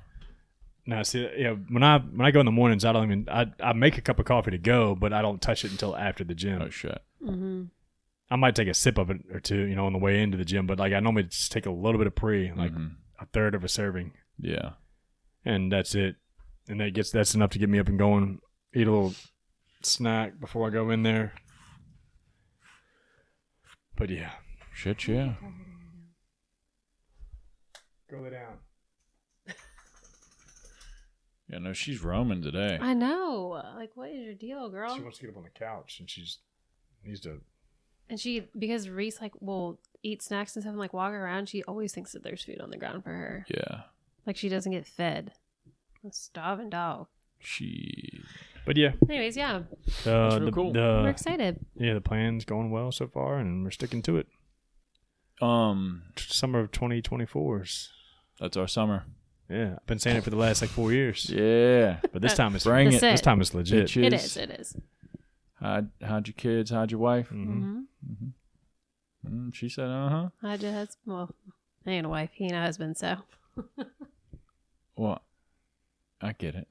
No, see, when I go in the mornings, I make a cup of coffee to go, but I don't touch it until after the gym. Oh shit. Mm-hmm. I might take a sip of it or two, on the way into the gym, but like I normally just take a little bit of like a third of a serving. Yeah. And that's it. And that's enough to get me up and going. Eat a little snack before I go in there. But yeah. Shit, yeah. Go lay down. Yeah, no, she's roaming today. I know. Like, what is your deal, girl? She wants to get up on the couch and she needs to. And because Reese like will eat snacks and stuff and like walk around, she always thinks that there's food on the ground for her. Yeah. Like she doesn't get fed. A starving dog. But yeah. Anyways, yeah. That's real cool. We're excited. Yeah, the plan's going well so far and we're sticking to it. Summer of 2024's. That's our summer. Yeah, I've been saying it for the last 4 years. Yeah. But this time it's Bring it. This time it's legit. Bitches. It is. How'd your kids? How'd your wife? Mm-hmm. She said, uh-huh. How'd your husband? Well, I ain't a wife. He ain't a husband, so. Well, I get it.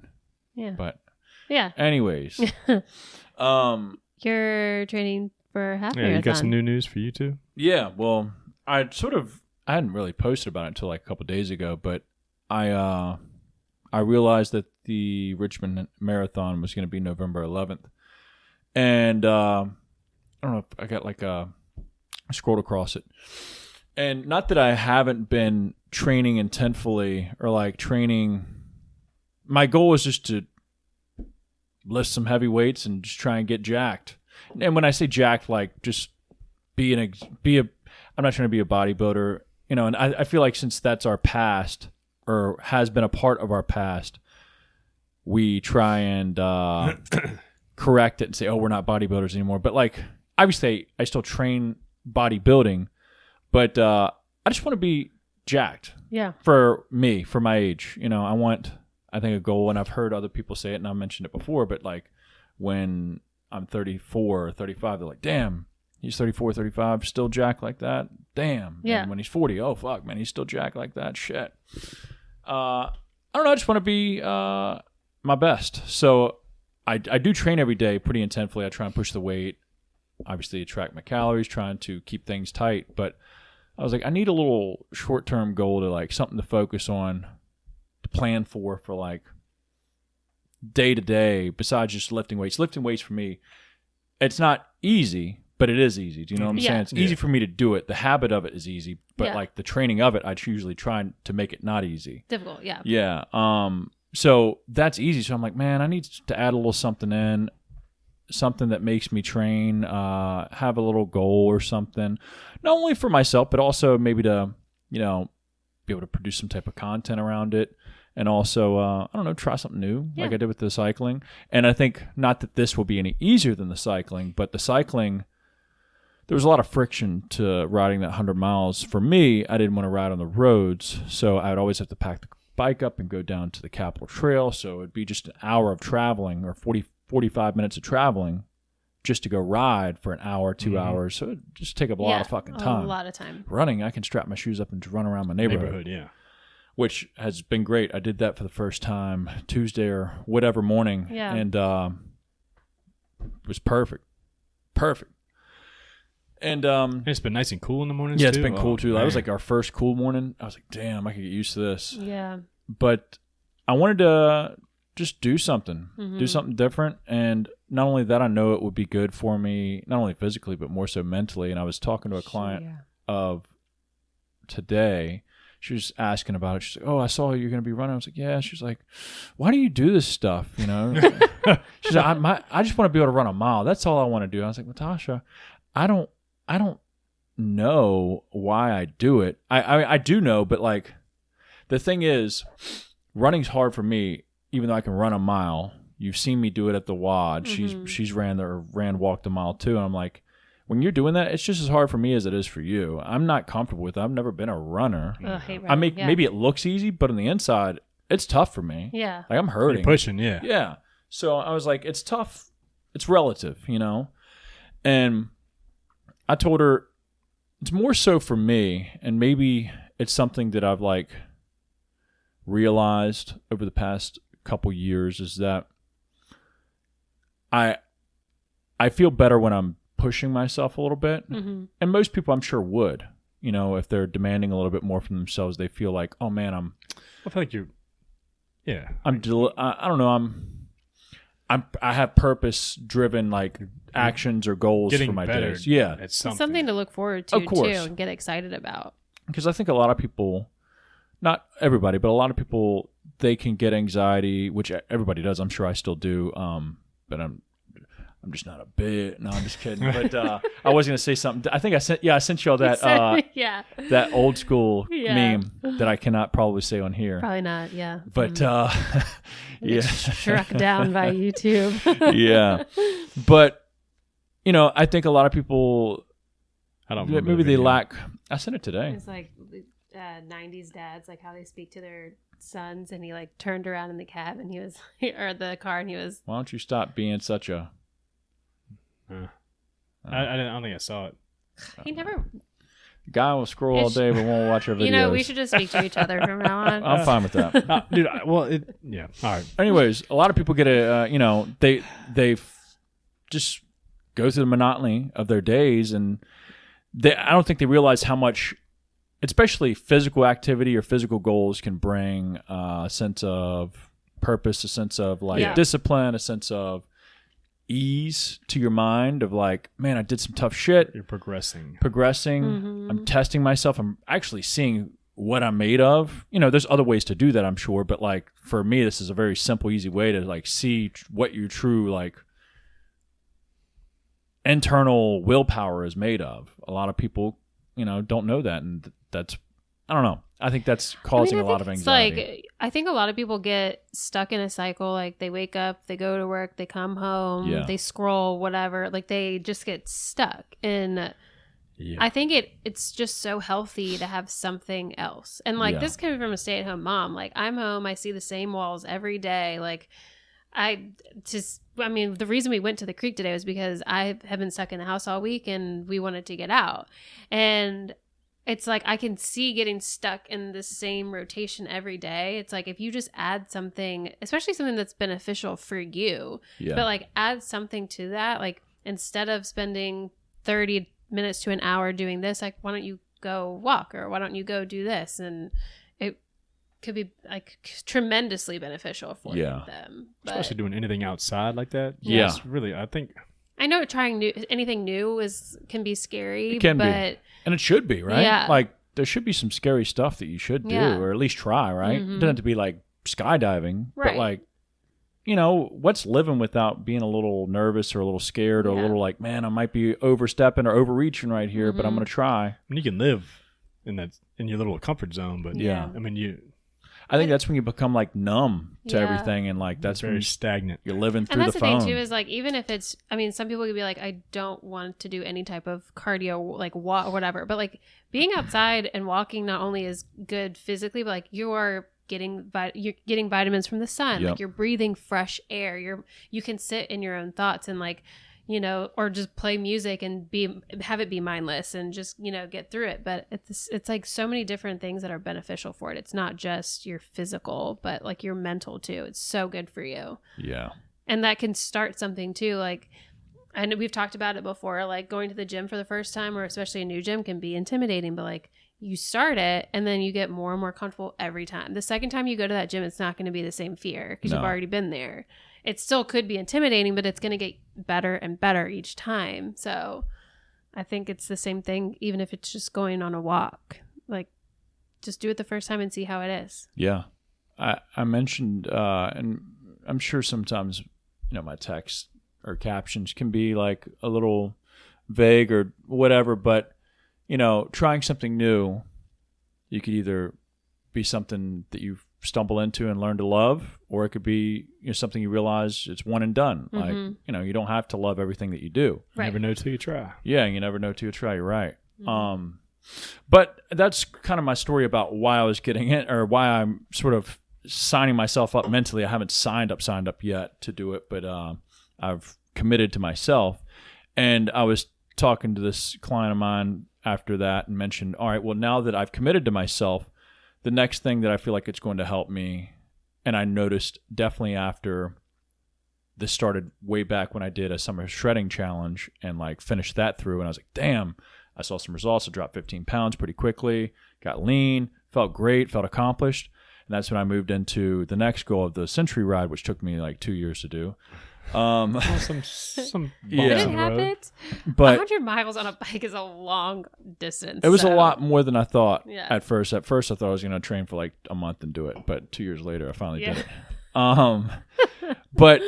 Yeah. But yeah. anyways. You're training for half marathon. Yeah, you got some new news for you too? Yeah, well, I hadn't really posted about it until like a couple days ago, but I realized that the Richmond Marathon was going to be November 11th. And I don't know if I got I scrolled across it. And not that I haven't been training intentfully or training. My goal is just to lift some heavy weights and just try and get jacked. And when I say jacked, just I'm not trying to be a bodybuilder, and I feel like since that's our past or has been a part of our past, we try and correct it and say, oh, we're not bodybuilders anymore. But obviously I still train bodybuilding, but I just want to be jacked. Yeah. For me, for my age, I think a goal, and I've heard other people say it and I mentioned it before, but when I'm 34 or 35, they're like, damn, he's 34, 35, still jacked like that? Damn. Yeah. And when he's 40, oh, fuck, man, he's still jacked like that? Shit. I don't know. I just want to be my best. So I do train every day pretty intensely. I try and push the weight. Obviously, I track my calories, trying to keep things tight. But I was like, I need a little short-term goal to something to focus on, to plan for day to day, besides just lifting weights. Lifting weights for me, it's not easy, but it is easy. Do you know what I'm saying? It's easy for me to do it. The habit of it is easy, but the training of it, I usually try to make it not easy. Difficult, yeah. Yeah. So that's easy. So I'm like, man, I need to add a little something in, something that makes me train, have a little goal or something, not only for myself, but also maybe to, be able to produce some type of content around it. And also, I don't know, try something new like I did with the cycling. And I think not that this will be any easier than the cycling, but the cycling, there was a lot of friction to riding that 100 miles. For me, I didn't want to ride on the roads, so I would always have to pack the bike up and go down to the Capitol Trail. So it'd be just an hour of traveling or 45 minutes of traveling just to go ride for an hour, 2 hours. So it just take up a lot of fucking time. A lot of time. Running, I can strap my shoes up and run around my neighborhood. Yeah. Which has been great. I did that for the first time Tuesday or whatever morning. Yeah. And it was perfect. Perfect. And it's been nice and cool in the mornings yeah, too. it's been cool too. Man. That was like our first cool morning. I was like, damn, I could get used to this. Yeah. But I wanted to just do something. Do something different. And not only that, I know it would be good for me, not only physically, but more so mentally. And I was talking to a client of today. She was asking about it. She's like, oh, I saw you're going to be running. I was like, yeah. She's like, why do you do this stuff? You know? She's like, I just want to be able to run a mile. That's all I want to do. I was like, Natasha, I don't know why I do it. I do know, but like the thing is, running's hard for me, even though I can run a mile. You've seen me do it at the WOD. She's walked a mile too. And I'm like, when you're doing that, it's just as hard for me as it is for you. I'm not comfortable with it. I've never been a runner. I hate running. Maybe it looks easy, but on the inside, it's tough for me. Yeah. Like I'm hurting. You're pushing, yeah. Yeah. So I was like, it's tough. It's relative, you know? And I told her it's more so for me, and maybe it's something that I've like realized over the past couple years is that I feel better when I'm pushing myself a little bit. And most people I'm sure would, you know, if they're demanding a little bit more from themselves, they feel like, oh man, I feel like you're, yeah. I don't know. I have purpose driven like actions or goals Getting for my better days. Yeah. At It's something. something to look forward to Of course. too and get excited about. Because I think a lot of people, not everybody, but a lot of people, they can get anxiety, which everybody does. I'm sure I still do. But I'm just not a bit. No, I'm just kidding. But I was going to say something. I think I sent you all that that old school meme that I cannot probably say on here. Probably not. Yeah. But Struck down by YouTube. Yeah. But you know, I think a lot of people, I don't remember maybe the they video. lack. I sent it today. It's like 90s dads, like how they speak to their sons, and he like turned around in the cab and he was, or the car, and he was. Why don't you stop being such a? I don't think I saw it. He never. Guy will scroll all day but won't watch our videos. You know, we should just speak to each other from now on. I'm fine with that. Dude, yeah. All right. Anyways, a lot of people get they just go through the monotony of their days, and I don't think they realize how much, especially physical activity or physical goals, can bring a sense of purpose, a sense of discipline, a sense of ease to your mind of like, man, I did some tough shit. You're progressing. I'm testing myself. I'm actually seeing what I'm made of. You know, there's other ways to do that, I'm sure, but like for me, this is a very simple, easy way to like see what your true like internal willpower is made of. A lot of people, you know, don't know that, and that's, I don't know. I think that's causing a lot of anxiety. Like, I think a lot of people get stuck in a cycle. Like they wake up, they go to work, they come home, they scroll, whatever. Like they just get stuck. And I think it's just so healthy to have something else. And like this coming from a stay-at-home mom, like I'm home, I see the same walls every day. Like the reason we went to the creek today was because I have been stuck in the house all week and we wanted to get out. And it's like I can see getting stuck in the same rotation every day. It's like if you just add something, especially something that's beneficial for you, but like add something to that. Like instead of spending 30 minutes to an hour doing this, like why don't you go walk, or why don't you go do this? And it could be like tremendously beneficial for them. But, especially doing anything outside like that. Yeah. It's really, I think. I know trying anything new can be scary. It can be. And it should be, right? Yeah. Like there should be some scary stuff that you should do, or at least try, right? It doesn't have to be like skydiving, but like, you know, what's living without being a little nervous or a little scared or a little like, man, I might be overstepping or overreaching right here, but I'm going to try. I mean, you can live in your little comfort zone, but I mean, I think that's when you become like numb to everything, and like that's very when stagnant. you're living through and the that's phone. The thing too is like, even if it's, I mean, some people could be like, I don't want to do any type of cardio, like walk or whatever, but like being outside and walking not only is good physically, but like you're getting vitamins from the sun. Like you're breathing fresh air. You can sit in your own thoughts, and like or just play music and have it be mindless and just, get through it. But it's like so many different things that are beneficial for it. It's not just your physical, but like your mental too. It's so good for you. Yeah. And that can start something too. Like, I know we've talked about it before, like going to the gym for the first time, or especially a new gym, can be intimidating, but like you start it and then you get more and more comfortable every time. The second time you go to that gym, it's not going to be the same fear because you've already been there. It still could be intimidating, but it's going to get better and better each time. So I think it's the same thing, even if it's just going on a walk. Like, just do it the first time and see how it is. Yeah. I mentioned, and I'm sure sometimes, my text or captions can be like a little vague or whatever, but, trying something new, you could either be something that you stumble into and learn to love, or it could be something you realize it's one and done. Mm-hmm. Like, you don't have to love everything that you do. Right. You never know till you try. Yeah, you never know till you try. You're right. Mm-hmm. But that's kind of my story about why I was getting it, or why I'm sort of signing myself up mentally. I haven't signed up yet to do it, but I've committed to myself. And I was talking to this client of mine after that and mentioned, all right, well, now that I've committed to myself, the next thing that I feel like it's going to help me, and I noticed definitely after this started way back when I did a summer shredding challenge and like finished that through, and I was like, damn, I saw some results. I dropped 15 pounds pretty quickly, got lean, felt great, felt accomplished. And that's when I moved into the next goal of the Century Ride, which took me like 2 years to do. Some Did it happen? But 100 miles on a bike is a long distance. It was a lot more than I thought at first. At first, I thought I was going to train for like a month and do it. But 2 years later, I finally did it. But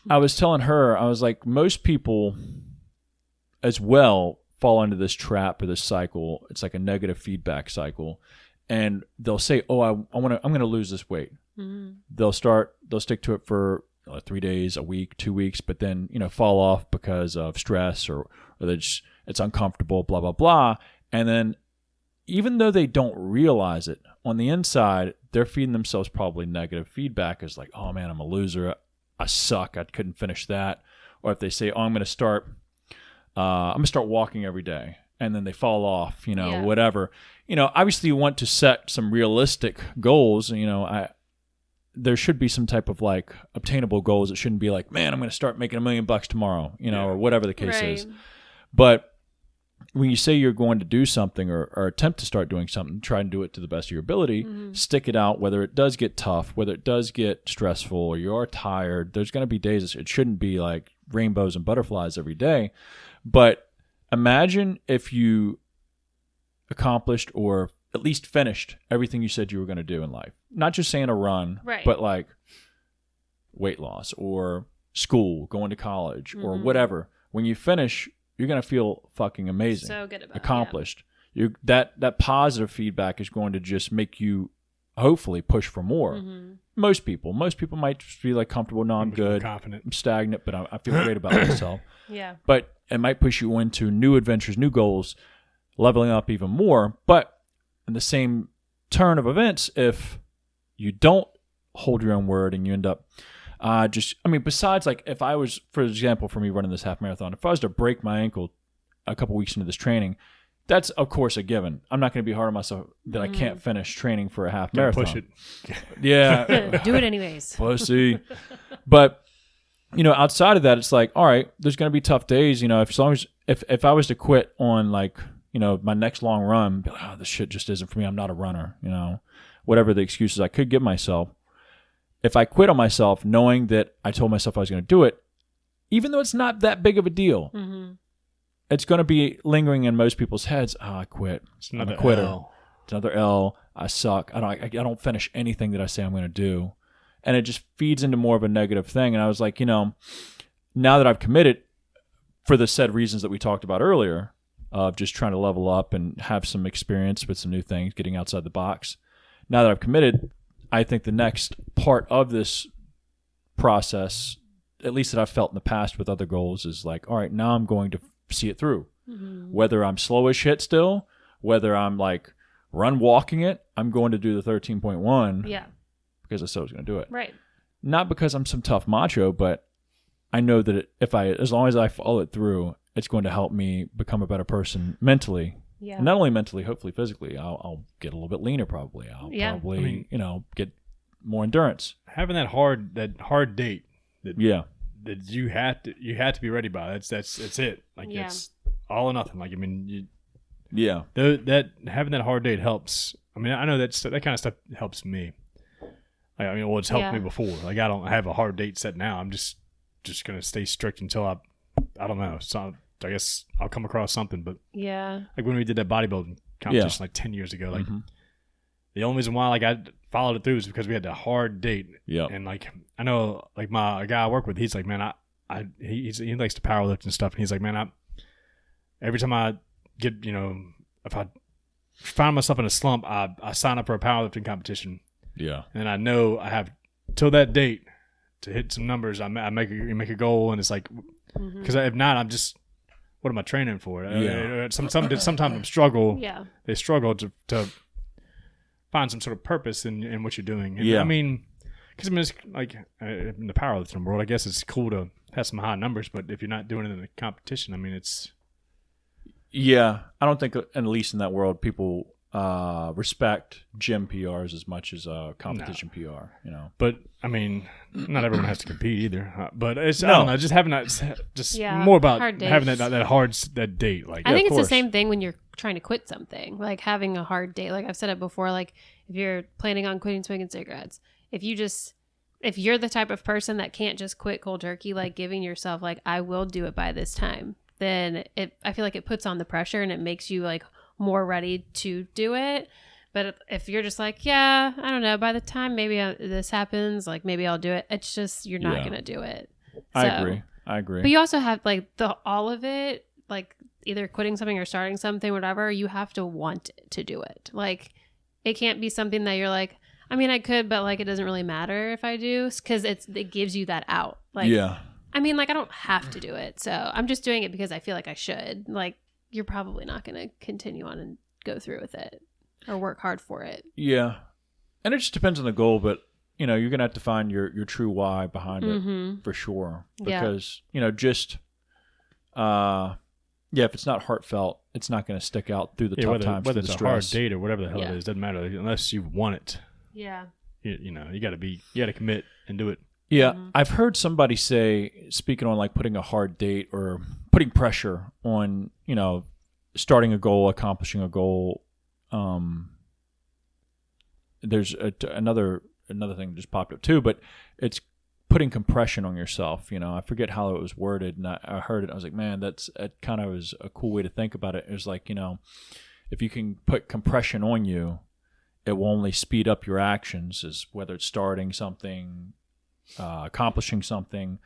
I was telling her, I was like, most people as well fall into this trap or this cycle. It's like a negative feedback cycle. And they'll say, oh, I'm going to lose this weight. Mm-hmm. They'll stick to it for 3 days, a week, 2 weeks, but then, fall off because of stress or it's uncomfortable, blah, blah, blah. And then even though they don't realize it, on the inside, they're feeding themselves probably negative feedback as like, oh man, I'm a loser. I suck. I couldn't finish that. Or if they say, oh, I'm going to start walking every day. And then they fall off, whatever. Obviously you want to set some realistic goals. There should be some type of like obtainable goals. It shouldn't be like, man, I'm going to start making $1 million tomorrow, or whatever the case is. But when you say you're going to do something or attempt to start doing something, try and do it to the best of your ability, stick it out, whether it does get tough, whether it does get stressful or you are tired. There's going to be days, it shouldn't be like rainbows and butterflies every day. But imagine if you accomplished or at least finished everything you said you were going to do in life. Not just saying a run, but like weight loss or school, going to college or whatever. When you finish, you're going to feel fucking amazing. So good about accomplished. It, yeah. That positive feedback is going to just make you hopefully push for more. Mm-hmm. Most people might just be like comfortable. No, I'm good. Confident. I'm stagnant, but I feel great about myself. Yeah. But it might push you into new adventures, new goals, leveling up even more. But in the same turn of events, if you don't hold your own word and you end up besides like if I was, for example, for me running this half marathon, if I was to break my ankle a couple weeks into this training, that's of course a given. I'm not going to be hard on myself that I can't finish training for a half marathon. Push it. Yeah. Do it anyways. Pussy. But, outside of that, it's like, all right, there's going to be tough days, if I was to quit on like, my next long run, be like, oh, this shit just isn't for me. I'm not a runner, whatever the excuses I could give myself. If I quit on myself knowing that I told myself I was going to do it, even though it's not that big of a deal, it's going to be lingering in most people's heads. Oh, I quit. I'm a quitter. L. It's another L. I suck. I don't finish anything that I say I'm going to do. And it just feeds into more of a negative thing. And I was like, now that I've committed for the said reasons that we talked about earlier, of just trying to level up and have some experience with some new things, getting outside the box. Now that I've committed, I think the next part of this process, at least that I've felt in the past with other goals, is like, all right, now I'm going to see it through. Mm-hmm. Whether I'm slow as shit still, whether I'm like walking it, I'm going to do the 13.1. Yeah. Because I said I was going to do it. Right. Not because I'm some tough macho, but I know that as long as I follow it through, it's going to help me become a better person mentally. Yeah. And not only mentally, hopefully physically. I'll get a little bit leaner probably. I'll probably, get more endurance. Having that hard date that you have to be ready by. That's it. Like it's all or nothing. Like that having that hard date helps. I mean, I know that kind of stuff helps me. Like, I mean, well, it's helped me before. Like, I don't have a hard date set now. I'm just gonna stay strict until I don't know. So I guess I'll come across something. But like when we did that bodybuilding competition like 10 years ago, like the only reason why like I followed it through is because we had a hard date. Yeah. And like I know like a guy I work with, he's like, man, he likes to powerlift and stuff, and he's like, man, every time I get if I find myself in a slump, I sign up for a powerlifting competition. Yeah. And I know I have till that date to hit some numbers. I make a goal, and it's like because if not, I'm just what am I training for? Yeah. Sometimes I'm struggle. Yeah. They struggle to find some sort of purpose in what you're doing. And I mean, because it's like in the powerlifting world, I guess it's cool to have some high numbers, but if you're not doing it in a competition, I mean, it's. Yeah, I don't think, at least in that world, people respect gym PRs as much as competition PR. But I mean, not everyone has to compete either. But it's I don't know, just having that, more about having that date. Like I think it's the same thing when you're trying to quit something, like having a hard date. Like I've said it before, like if you're planning on quitting smoking cigarettes, if you're the type of person that can't just quit cold turkey, like giving yourself like I will do it by this time, then I feel like it puts on the pressure and it makes you like more ready to do it. But if you're just like, yeah, I don't know, by the time maybe this happens, like maybe I'll do it. It's just, you're not going to do it. So, I agree. But you also have like all of it, like either quitting something or starting something, whatever, you have to want to do it. Like it can't be something that you're like, I mean, I could, but like, it doesn't really matter if I do, because it gives you that out. Like, I mean, like I don't have to do it. So I'm just doing it because I feel like I should. Like, you're probably not going to continue on and go through with it or work hard for it. Yeah. And it just depends on the goal, but you're going to have to find your true why behind it for sure. Because, just, if it's not heartfelt, it's not going to stick out through the tough times. Whether it's a hard date or whatever the hell it is, doesn't matter unless you want it. Yeah. You got to commit and do it. Yeah. I've heard somebody say, speaking on like putting a hard date or putting pressure on, starting a goal, accomplishing a goal. There's another thing just popped up too, but it's putting compression on yourself. I forget how it was worded, and I heard it. I was like, man, that kind of was a cool way to think about it. It was like, if you can put compression on you, it will only speed up your actions, as whether it's starting something, accomplishing something.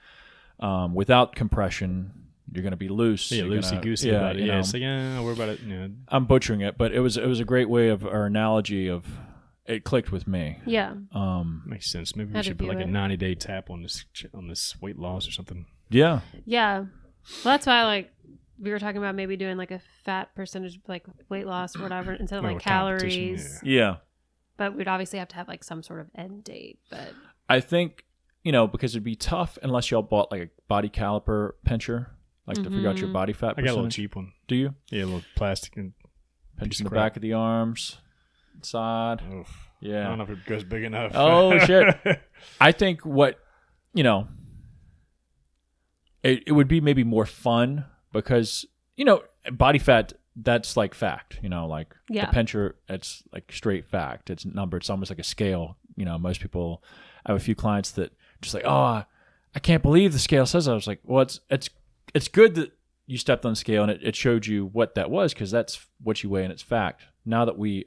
Without compression, you're going to be loose. Yeah, loosey-goosey about it. It's like, we're about it. I'm butchering it, but it was a great way of, or analogy of, it clicked with me. Yeah. Makes sense. Maybe we should put like a 90-day tap on this weight loss or something. Yeah. Yeah. Well, that's why we were talking about maybe doing like a fat percentage, like weight loss or whatever, instead of like calories. Yeah. But we'd obviously have to have like some sort of end date. But I think, because it'd be tough unless y'all bought like a body caliper pincher, like to figure out your body fat percentage. I got a little cheap one. Do you? Yeah, a little plastic and pinch in the back of the arms, side. Oof. Yeah. I don't know if it goes big enough. Oh, shit. I think what, it would be maybe more fun because, body fat, that's like fact, the pincher, it's like straight fact. It's numbered. It's almost like a scale. Most people, I have a few clients that just like, oh, I can't believe the scale says that. I was like, well, it's good that you stepped on the scale and it showed you what that was, because that's what you weigh and it's fact. Now that we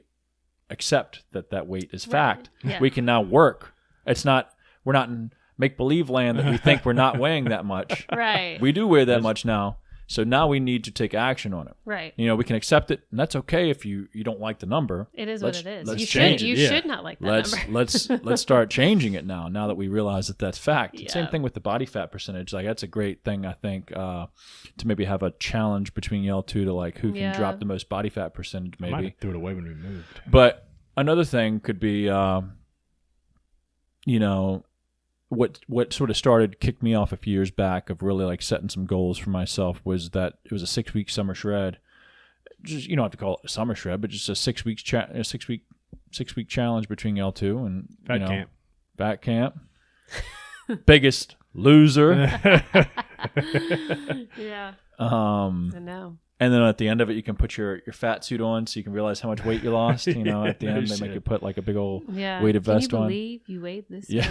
accept that weight is fact, we can now work. We're not in make-believe land that we think we're not weighing that much. Right. We do weigh that much now. So now we need to take action on it. Right. We can accept it, and that's okay if you don't like the number. It is what it is. Let's You should not like that number. Let's start changing it now that we realize that that's fact. Yeah. Same thing with the body fat percentage. Like, that's a great thing, I think, to maybe have a challenge between y'all two to like who can drop the most body fat percentage, maybe. I might threw it away when we moved. But another thing could be, what sort of kicked me off a few years back of really like setting some goals for myself was that it was a 6-week summer shred. Just, you don't have to call it a summer shred, but just a 6-week challenge between L2 and Fat Camp. Biggest loser. Yeah. I know. And then at the end of it, you can put your fat suit on so you can realize how much weight you lost. You know, at the end, they make you put like a big old weighted vest on. Can you believe you weighed this? Yeah.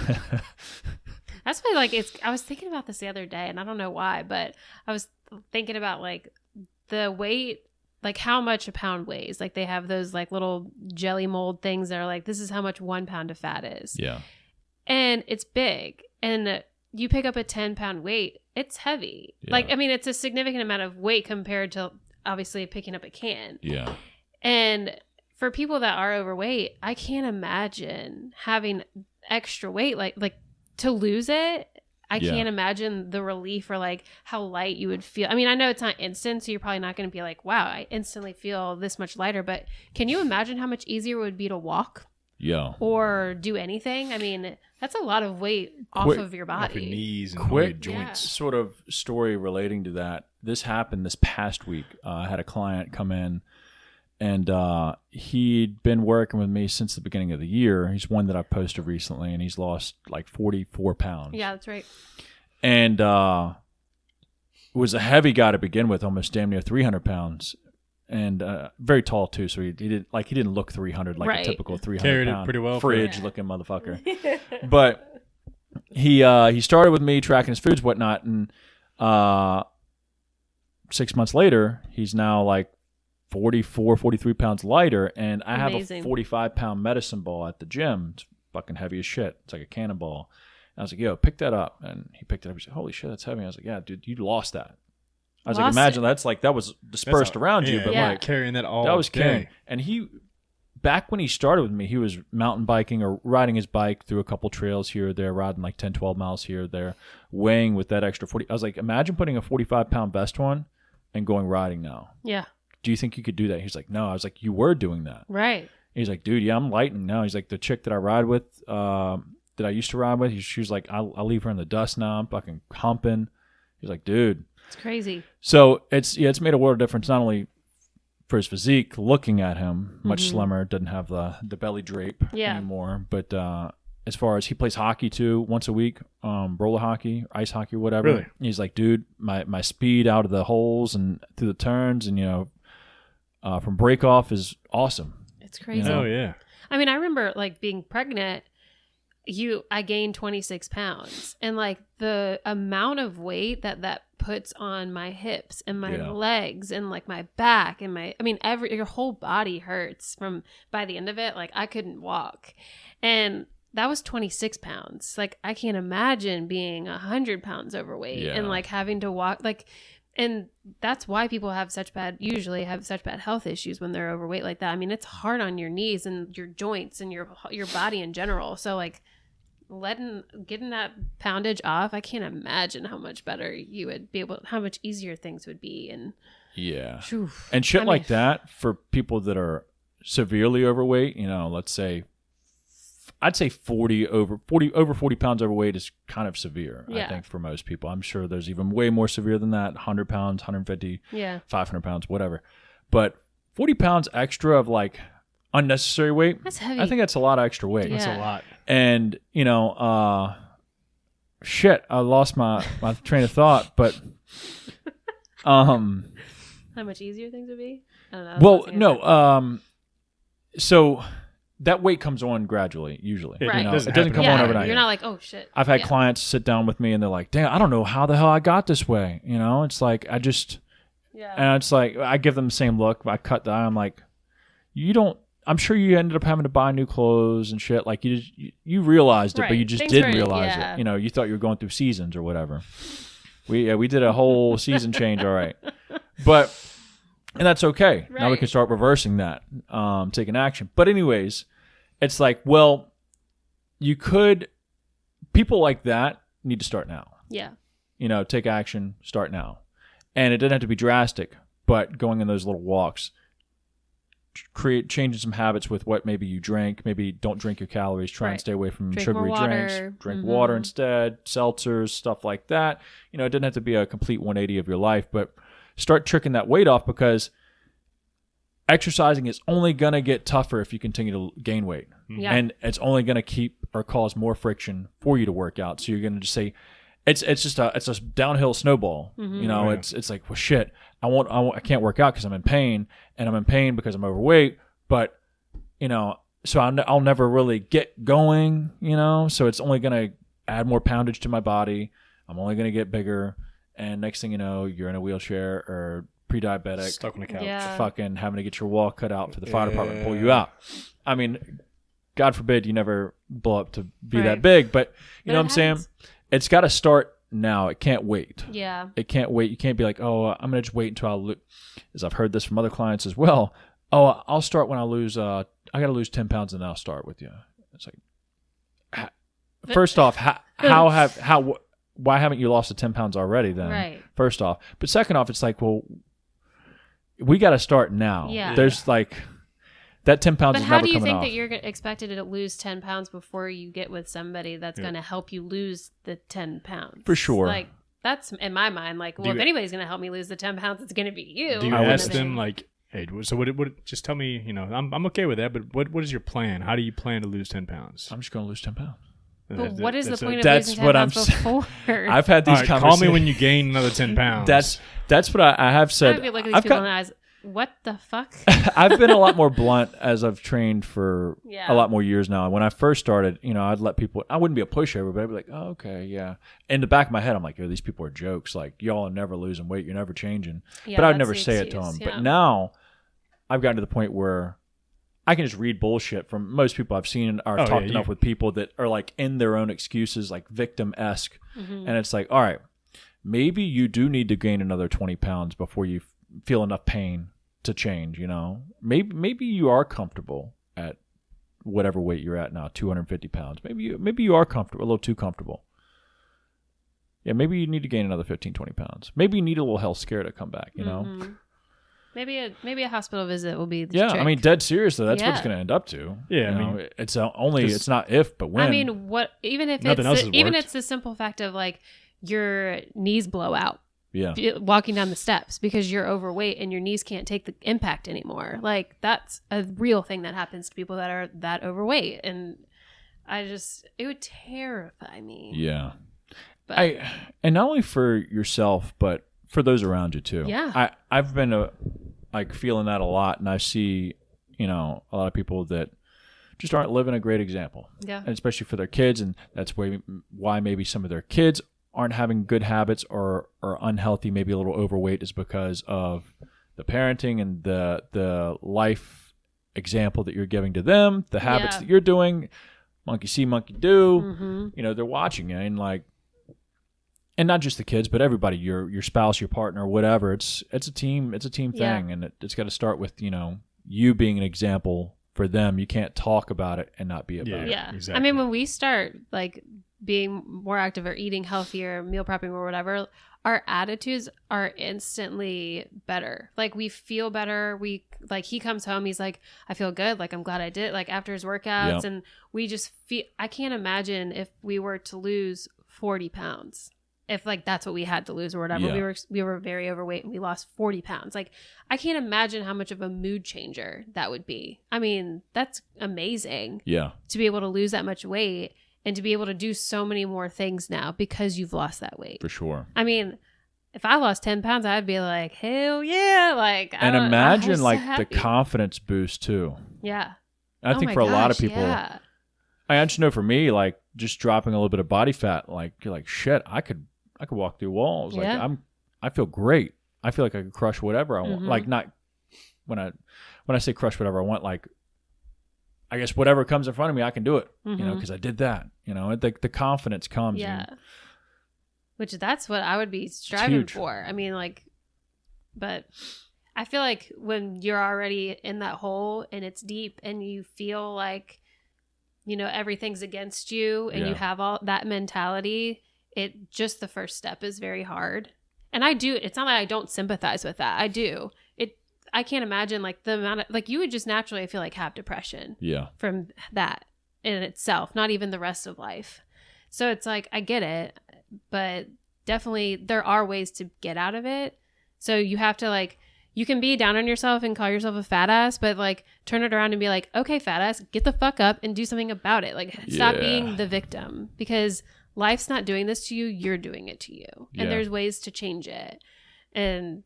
That's why, like, I was thinking about this the other day, and I don't know why, but I was thinking about, like, the weight, like, how much a pound weighs. Like, they have those, like, little jelly mold things that are like, this is how much 1 pound of fat is. Yeah. And it's big. And you pick up a 10-pound weight, it's heavy. Yeah. Like, I mean, it's a significant amount of weight compared to obviously picking up a can. Yeah. And for people that are overweight, I can't imagine having extra weight, like to lose it. I can't imagine the relief or like how light you would feel. I mean, I know it's not instant, so you're probably not going to be like, wow, I instantly feel this much lighter. But can you imagine how much easier it would be to walk? Yeah. Or do anything? I mean, that's a lot of weight off of your body. Off your knees and Quick joints. Sort of story relating to that. This happened this past week. I had a client come in, and he'd been working with me since the beginning of the year. He's one that I posted recently, and he's lost like 44 pounds. Yeah, that's right. And was a heavy guy to begin with, almost damn near 300 pounds. And very tall too, so he didn't look 300 like a typical 300 Carried pound it pretty well fridge looking motherfucker. But he started with me tracking his foods, whatnot, and 6 months later, he's now like 44, 43 pounds lighter, and I have a 45-pound medicine ball at the gym. It's fucking heavy as shit. It's like a cannonball. And I was like, yo, pick that up. And he picked it up. He said, holy shit, that's heavy. I was like, yeah, dude, you lost that. I was like, imagine that was dispersed around you, but like carrying that all that was day. king. And he, back when he started with me, he was mountain biking or riding his bike through a couple trails here or there, riding like 10, 12 miles here or there, weighing with that extra 40. I was like, imagine putting a 45-pound vest on and going riding now. Yeah. Do you think you could do that? He's like, no. I was like, you were doing that. Right. He's like, dude, yeah, I'm lightening now. He's like, the chick that I ride with, that I used to ride with, she was like, I'll leave her in the dust now. I'm fucking humping. He's like, dude. It's crazy. So it's made a world of difference, not only for his physique, looking at him, much slimmer, doesn't have the belly drape anymore, but as far as he plays hockey too, once a week, roller hockey, ice hockey, whatever. Really? He's like, dude, my speed out of the holes and through the turns and, from break off is awesome. It's crazy. Oh, yeah. I mean, I remember like being pregnant, I gained 26 pounds, and like the amount of weight that puts on my hips and my legs and like my back and your whole body hurts by the end of it. Like I couldn't walk, and that was 26 pounds. Like I can't imagine being 100 pounds overweight and like having to walk and that's why people usually have such bad health issues when they're overweight like that. I mean, it's hard on your knees and your joints and your body in general. So like getting that poundage off, I can't imagine how much better you would be how much easier things would be. And and shit like that for people that are severely overweight, let's say, I'd say 40 pounds overweight is kind of severe, I think, for most people. I'm sure there's even way more severe than that, 100 pounds, 150, 500 pounds, whatever. But 40 pounds extra of like unnecessary weight, that's heavy. I think that's a lot of extra weight. That's a lot. And, shit, I lost my train of thought, but how much easier things would be? I don't know. Well, no, so that weight comes on gradually, usually. Right. It doesn't come on overnight. You're not like, oh shit. I've had clients sit down with me and they're like, damn, I don't know how the hell I got this way. It's like, and it's like, I give them the same look. I cut the eye. I'm like, I'm sure you ended up having to buy new clothes and shit. Like you realized it, but you just didn't realize it. You thought you were going through seasons or whatever. We did a whole season change. All right. And that's okay. Right. Now we can start reversing that, taking action. But anyways, it's like, well, people like that need to start now. Yeah. Take action, start now. And it doesn't have to be drastic, but going in those little walks. changing some habits with what maybe you drink. Maybe don't drink your calories. Try and stay away from Drink sugary more drinks. water. Drink water instead. Seltzers, stuff like that. It doesn't have to be a complete 180 of your life, but start tricking that weight off, because exercising is only going to get tougher if you continue to gain weight. Yeah. And it's only going to keep or cause more friction for you to work out. So you're going to just say, it's a downhill snowball. It's like, well, shit, I can't work out because I'm in pain, and I'm in pain because I'm overweight, but so I'll never really get going, so it's only going to add more poundage to my body. I'm only going to get bigger. And next thing you know, you're in a wheelchair or pre-diabetic, stuck on the couch, fucking having to get your wall cut out for the fire department to pull you out. I mean, God forbid you never blow up to be that big, but you know what I'm saying? It's got to start now. It can't wait. Yeah. It can't wait. You can't be like, oh, I'm going to just wait until I lose. As I've heard this from other clients as well. Oh, I'll start when I lose, I got to lose 10 pounds and then I'll start with you. It's like, first off, why haven't you lost the 10 pounds already then? Right. First off. But second off, it's like, well, we got to start now. Yeah. There's like, that 10 pounds is never coming off. But how do you think that you're expected to lose 10 pounds before you get with somebody that's going to help you lose the 10 pounds? For sure. Like, that's in my mind, like, well, if anybody's going to help me lose the 10 pounds, it's going to be you. Do you ask them, like, hey, so what, just tell me, I'm okay with that, but what is your plan? How do you plan to lose 10 pounds? I'm just going to lose 10 pounds. But what is the point of that's losing 10 what pounds I'm before? I've had these conversations. Call me when you gain another 10 pounds. That's what I have said. I would look at these people in the eyes. What the fuck? I've been a lot more blunt as I've trained for a lot more years now. When I first started, I'd let people, I wouldn't be a pushover, but I'd be like, oh, okay, yeah. In the back of my head, I'm like, these people are jokes. Like, y'all are never losing weight. You're never changing. Yeah, but I would never say it to them. Yeah. But now I've gotten to the point where I can just read bullshit from most people I've seen or talked enough with people that are like in their own excuses, like victim-esque. And it's like, all right, maybe you do need to gain another 20 pounds before you feel enough pain to change, maybe you are comfortable at whatever weight you're at now, 250 pounds. Maybe you are comfortable, a little too comfortable. Yeah, maybe you need to gain another 15, 20 pounds. Maybe you need a little health scare to come back, Maybe a hospital visit will be the trick. I mean, dead serious though. That's what it's going to end up to. Yeah, it's it's not if, but when. I mean, what even if it's the simple fact of like your knees blow out. Yeah. Walking down the steps because you're overweight and your knees can't take the impact anymore. Like that's a real thing that happens to people that are that overweight. And it would terrify me. Yeah. But, and not only for yourself, but for those around you too. Yeah. I've been feeling that a lot. And I see, a lot of people that just aren't living a great example. Yeah. And especially for their kids. And that's why maybe some of their kids aren't having good habits or unhealthy, maybe a little overweight, is because of the parenting and the life example that you're giving to them, the habits that you're doing. Monkey see, monkey do. Mm-hmm. They're watching you, and and not just the kids, but everybody, your spouse, your partner, whatever. It's a team thing, and it's got to start with you being an example for them. You can't talk about it and not be about it. Yeah, exactly. I mean, when we start being more active or eating healthier, meal prepping or whatever, our attitudes are instantly better. Like we feel better. He comes home, he's like, I feel good. Like I'm glad I did. Like after his workouts, and we just feel. I can't imagine if we were to lose 40 pounds. If that's what we had to lose or whatever. Yeah. We were very overweight and we lost 40 pounds. Like I can't imagine how much of a mood changer that would be. I mean, that's amazing. Yeah. To be able to lose that much weight. And to be able to do so many more things now because you've lost that weight. For sure. I mean, if I lost 10 pounds, I'd be like, hell yeah. And imagine the confidence boost too. Yeah. I think for a lot of people, I just know for me, just dropping a little bit of body fat, you're like, shit, I could walk through walls. Yeah. I feel great. I feel like I could crush whatever I want. Mm-hmm. Not when I say crush whatever I want, I guess whatever comes in front of me, I can do it, because I did that, the confidence comes. Yeah. Which that's what I would be striving for. I mean, but I feel like when you're already in that hole and it's deep and you feel like, everything's against you and you have all that mentality, just the first step is very hard. And it's not that I don't sympathize with that. I do. I can't imagine like the amount of like you would just naturally, I feel like, have depression from that in itself, not even the rest of life. So it's like, I get it, but definitely there are ways to get out of it. So you have to like, you can be down on yourself and call yourself a fat ass, but like turn it around and be like, okay, fat ass, get the fuck up and do something about it. Like stop being the victim, because life's not doing this to you. You're doing it to you. And there's ways to change it. And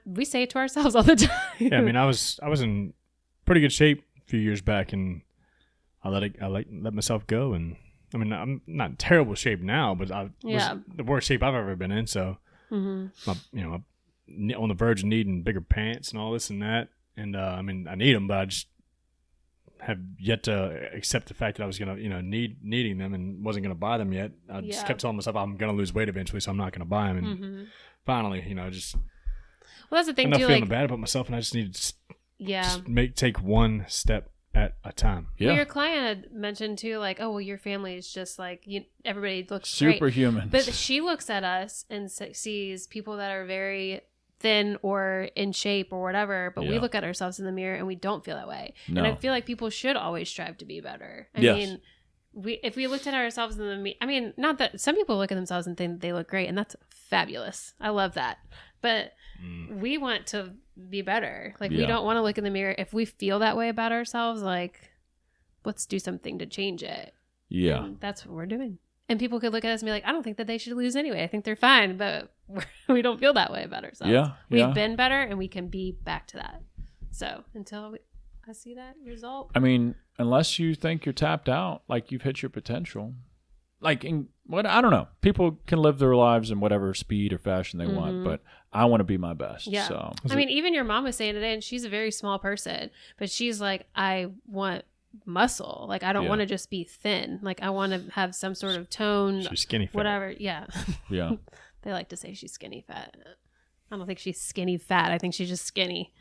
we say it to ourselves all the time. Yeah. I mean, I was in pretty good shape a few years back, and I let myself go. And I mean, I'm not in terrible shape now, but I was the worst shape I've ever been in. So, I'm on the verge of needing bigger pants and all this and that. And I mean, I need them, but I just have yet to accept the fact that I was gonna, needing them and wasn't gonna buy them yet. I just kept telling myself I'm gonna lose weight eventually, so I'm not gonna buy them. And finally, just well, that's the thing I'm not too. feeling Like, bad about myself, and I just need to take one step at a time. Yeah. Well, your client had mentioned too, like, oh, well, your family is just like everybody looks superhuman, but she looks at us and sees people that are very thin or in shape or whatever, but we look at ourselves in the mirror and we don't feel that way. No. And I feel like people should always strive to be better. I mean, if we looked at ourselves in the mirror, I mean, not that some people look at themselves and think they look great, and that's fabulous. I love that. But we want to be better. Like, we don't want to look in the mirror. If we feel that way about ourselves, like, let's do something to change it. Yeah. And that's what we're doing. And people could look at us and be like, I don't think that they should lose anyway. I think they're fine, but we don't feel that way about ourselves. Yeah. We've been better, and we can be back to that. So until I see that result. I mean, unless you think you're tapped out, like you've hit your potential, like I don't know. People can live their lives in whatever speed or fashion they want, but I want to be my best. Yeah. So I mean, even your mom was saying today, and she's a very small person, but she's like, I want muscle. Like, I don't want to just be thin. Like, I want to have some sort of tone. She's skinny fat. Whatever. Yeah. Yeah. They like to say she's skinny fat. I don't think she's skinny fat. I think she's just skinny.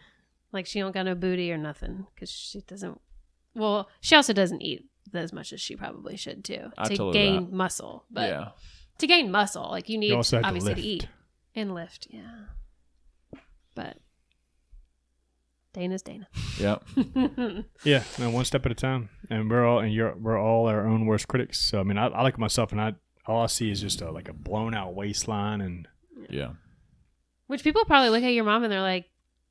Like, she don't got no booty or nothing, because she doesn't. Well, she also doesn't eat as much as she probably should too to gain muscle. But to gain muscle, like, you need obviously to eat and lift. Yeah. But Dana's Dana. Yep. Yeah. Man, one step at a time, and we're all our own worst critics. So I mean, I like myself, and all I see is just a blown out waistline, and which people probably look at your mom and they're like,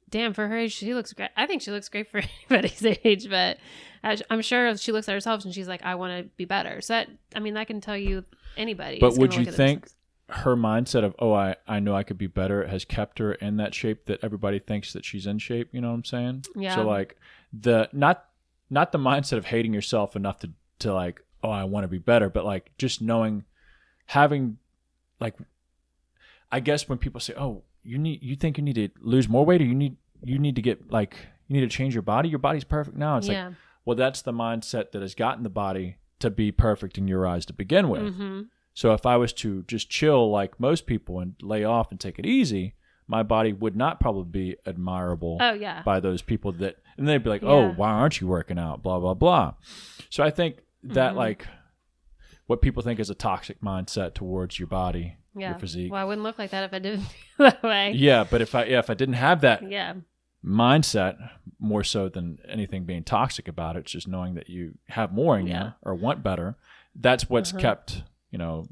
damn, for her age, she looks great. I think she looks great for anybody's age, but I'm sure she looks at herself and she's like, I want to be better. So that can tell you anybody. But would you think her mindset of, oh, I know I could be better, has kept her in that shape that everybody thinks that she's in shape? You know what I'm saying? Yeah. So like not the mindset of hating yourself enough to like, oh, I want to be better, but like just having like, I guess when people say, oh, you think you need to lose more weight, or you need to get like, you need to change your body. Your body's perfect now. It's like, well, that's the mindset that has gotten the body to be perfect in your eyes to begin with. Mm-hmm. So if I was to just chill like most people and lay off and take it easy, my body would not probably be admirable by those people and they'd be like, oh, why aren't you working out? Blah, blah, blah. So I think that like what people think is a toxic mindset towards your body, your physique. Well, I wouldn't look like that if I didn't feel that way. Yeah, but if I didn't have that mindset, more so than anything being toxic about it, it's just knowing that you have more in you or want better. That's what's kept,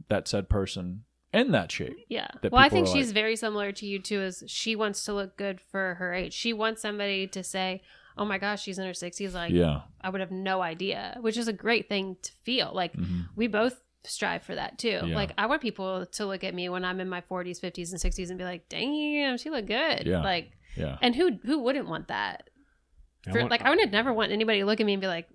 that said person in that shape. Yeah. Well, I think she's very similar to you too, is she wants to look good for her age. She wants somebody to say, oh my gosh, she's in her 60s. Like, I would have no idea, which is a great thing to feel. Like, we both strive for that too. Yeah. Like, I want people to look at me when I'm in my 40s, 50s, and 60s and be like, damn, she look good. Yeah. Like, and who wouldn't want that? I would never want anybody to look at me and be like,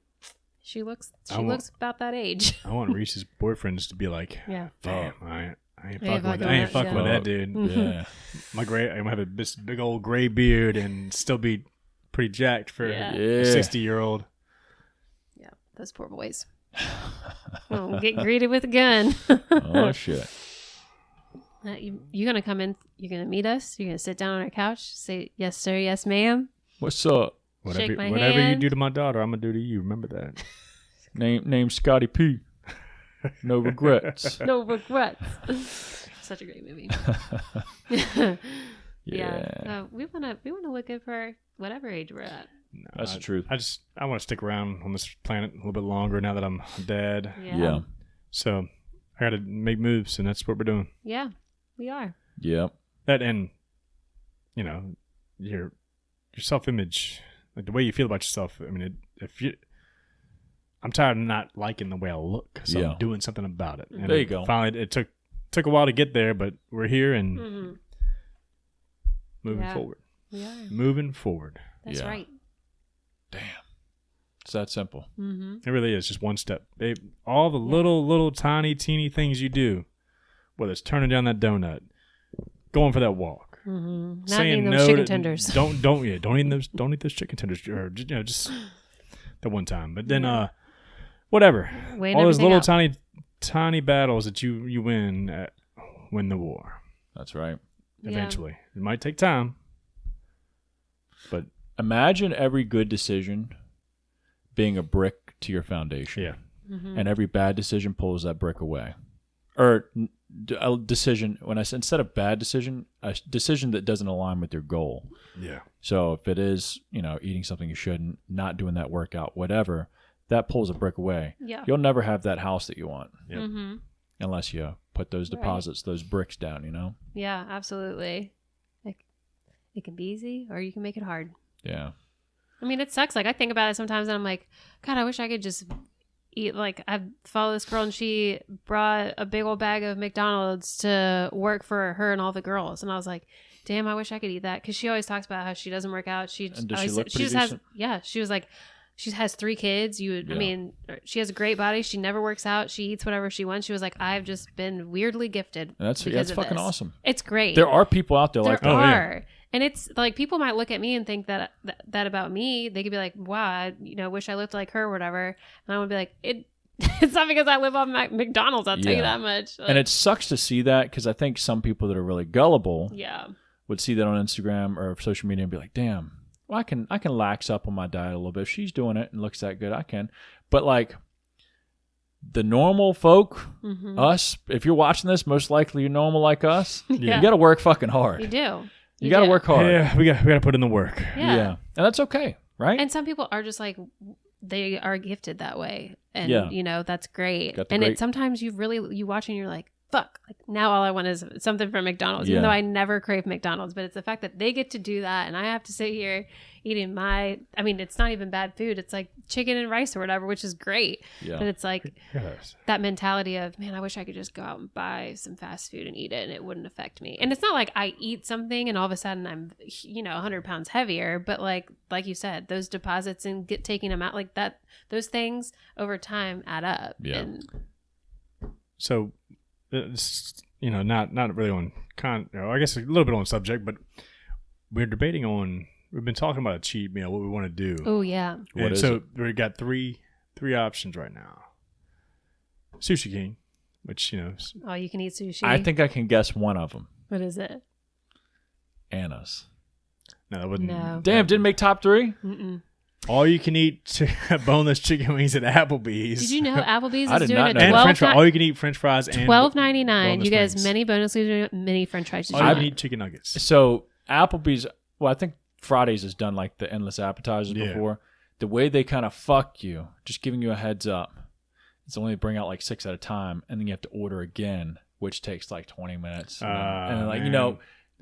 she looks about that age. I want Reese's boyfriends to be like, damn, I ain't fucking with that dude. Yeah. I'm gonna have this big old gray beard and still be pretty jacked for a 60-year-old. Yeah, those poor boys. Get greeted with a gun. Oh shit. You're gonna come in, you're gonna meet us, you're gonna sit down on our couch, say yes sir, yes ma'am. What's up? Whatever you do to my daughter, I'm gonna do to you. Remember that. Name Scotty P. No regrets. No regrets. Such a great movie. Yeah. We wanna look good for whatever age we're at. No, That's the truth. I want to stick around on this planet a little bit longer now that I'm a dad. Yeah. So I got to make moves, and that's what we're doing. Yeah, we are. Yep. That and your self-image, like the way you feel about yourself. I mean, I'm tired of not liking the way I look, so I'm doing something about it. And there you go. Finally, it took a while to get there, but we're here and moving forward. We are moving forward. That's right. Damn. It's that simple. It really is just one step. All the little tiny teeny things you do, whether it's turning down that donut, going for that walk, Not saying eating those no chicken to, tenders. don't eat those chicken tenders, or just the one time. But then whatever, Weighing all those everything little out. tiny battles that you win the war. That's right. Eventually, it might take time, but Imagine every good decision being a brick to your foundation. yeah. And every bad decision pulls that brick away. Or a decision, when I say instead of bad decision, a decision that doesn't align with your goal. Yeah. So if it is, eating something you shouldn't, not doing that workout, whatever, that pulls a brick away. Yeah. You'll never have that house that you want. Yep. Unless you put those deposits, those bricks down, Yeah, absolutely. It can be easy or you can make it hard. Yeah. I mean, it sucks. Like, I think about it sometimes and I'm like, God, I wish I could just eat. Like, I follow this girl and she brought a big old bag of McDonald's to work for her and all the girls. And I was like, damn, I wish I could eat that. Because she always talks about how she doesn't work out. And does she look pretty just has, decent? yeah, she was like, she has 3 kids. I mean, she has a great body. She never works out. She eats whatever she wants. She was like, I've just been weirdly gifted. And that's fucking awesome. It's great. There are people out there like that. There are. And it's like people might look at me and think that about me. They could be like, wow, I wish I looked like her or whatever. And I would be like, it's not because I live on McDonald's, I'll tell you that much. Like, and it sucks to see that because I think some people that are really gullible would see that on Instagram or social media and be like, damn, well, I can lax up on my diet a little bit. If she's doing it and looks that good, I can. But like the normal folk, us, if you're watching this, most likely you're normal like us. You got to work fucking hard. You do. You got to work hard. Yeah, we got to put in the work. Yeah. And that's okay, right? And some people are just like, they are gifted that way. And, that's great. And sometimes you watch and you're like, fuck, like now all I want is something from McDonald's, even though I never crave McDonald's. But it's the fact that they get to do that and I have to sit here eating it's not even bad food. It's like chicken and rice or whatever, which is great. Yeah. But it's like that mentality of, man, I wish I could just go out and buy some fast food and eat it and it wouldn't affect me. And it's not like I eat something and all of a sudden I'm, 100 pounds heavier. But like you said, those deposits and taking them out like that, those things over time add up. Yeah. And so, not really on I guess a little bit on subject, but we've been talking about a cheat meal, what we want to do. Oh yeah. What is so it? we got three options right now. Sushi King, which Oh, you can eat sushi. I think I can guess one of them. What is it? Anna's. No, that wouldn't. No. Damn, didn't make top 3? Mm-mm. All you can eat boneless chicken wings at Applebee's. Did you know Applebee's I is did doing not a know. And 12 French fries. All you can eat French fries and $12.99. You get as wings. many boneless mini French fries as All you you want. can eat chicken nuggets. So Applebee's, well, I think Fridays has done like the endless appetizers before. The way they kind of fuck you, just giving you a heads up, it's only bring out like 6 at a time, and then you have to order again, which takes like 20 minutes. And then, like, man.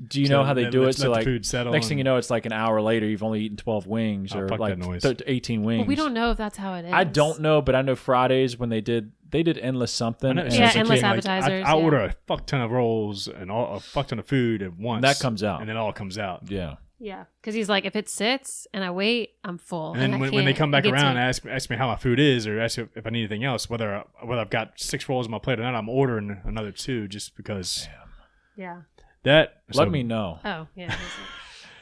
do you know how they do it? So like food settle next thing you know, it's like an hour later, you've only eaten 12 wings or fuck like that noise. 18 wings. Well, we don't know if that's how it is. I don't know, but I know Fridays when they did endless something. I know, and since Yeah, a endless kid, like, appetizers, I yeah. order a fuck ton of rolls and a fuck ton of food at once. that comes out. and then it all comes out. Yeah. Yeah, because he's like, if it sits and I wait, I'm full. And then I when they can't- come back it gets around me. and ask me how my food is, or ask if I need anything else, whether I've got 6 rolls on my plate or not, I'm ordering another 2 just because. Yeah. That Let me know. Oh, yeah.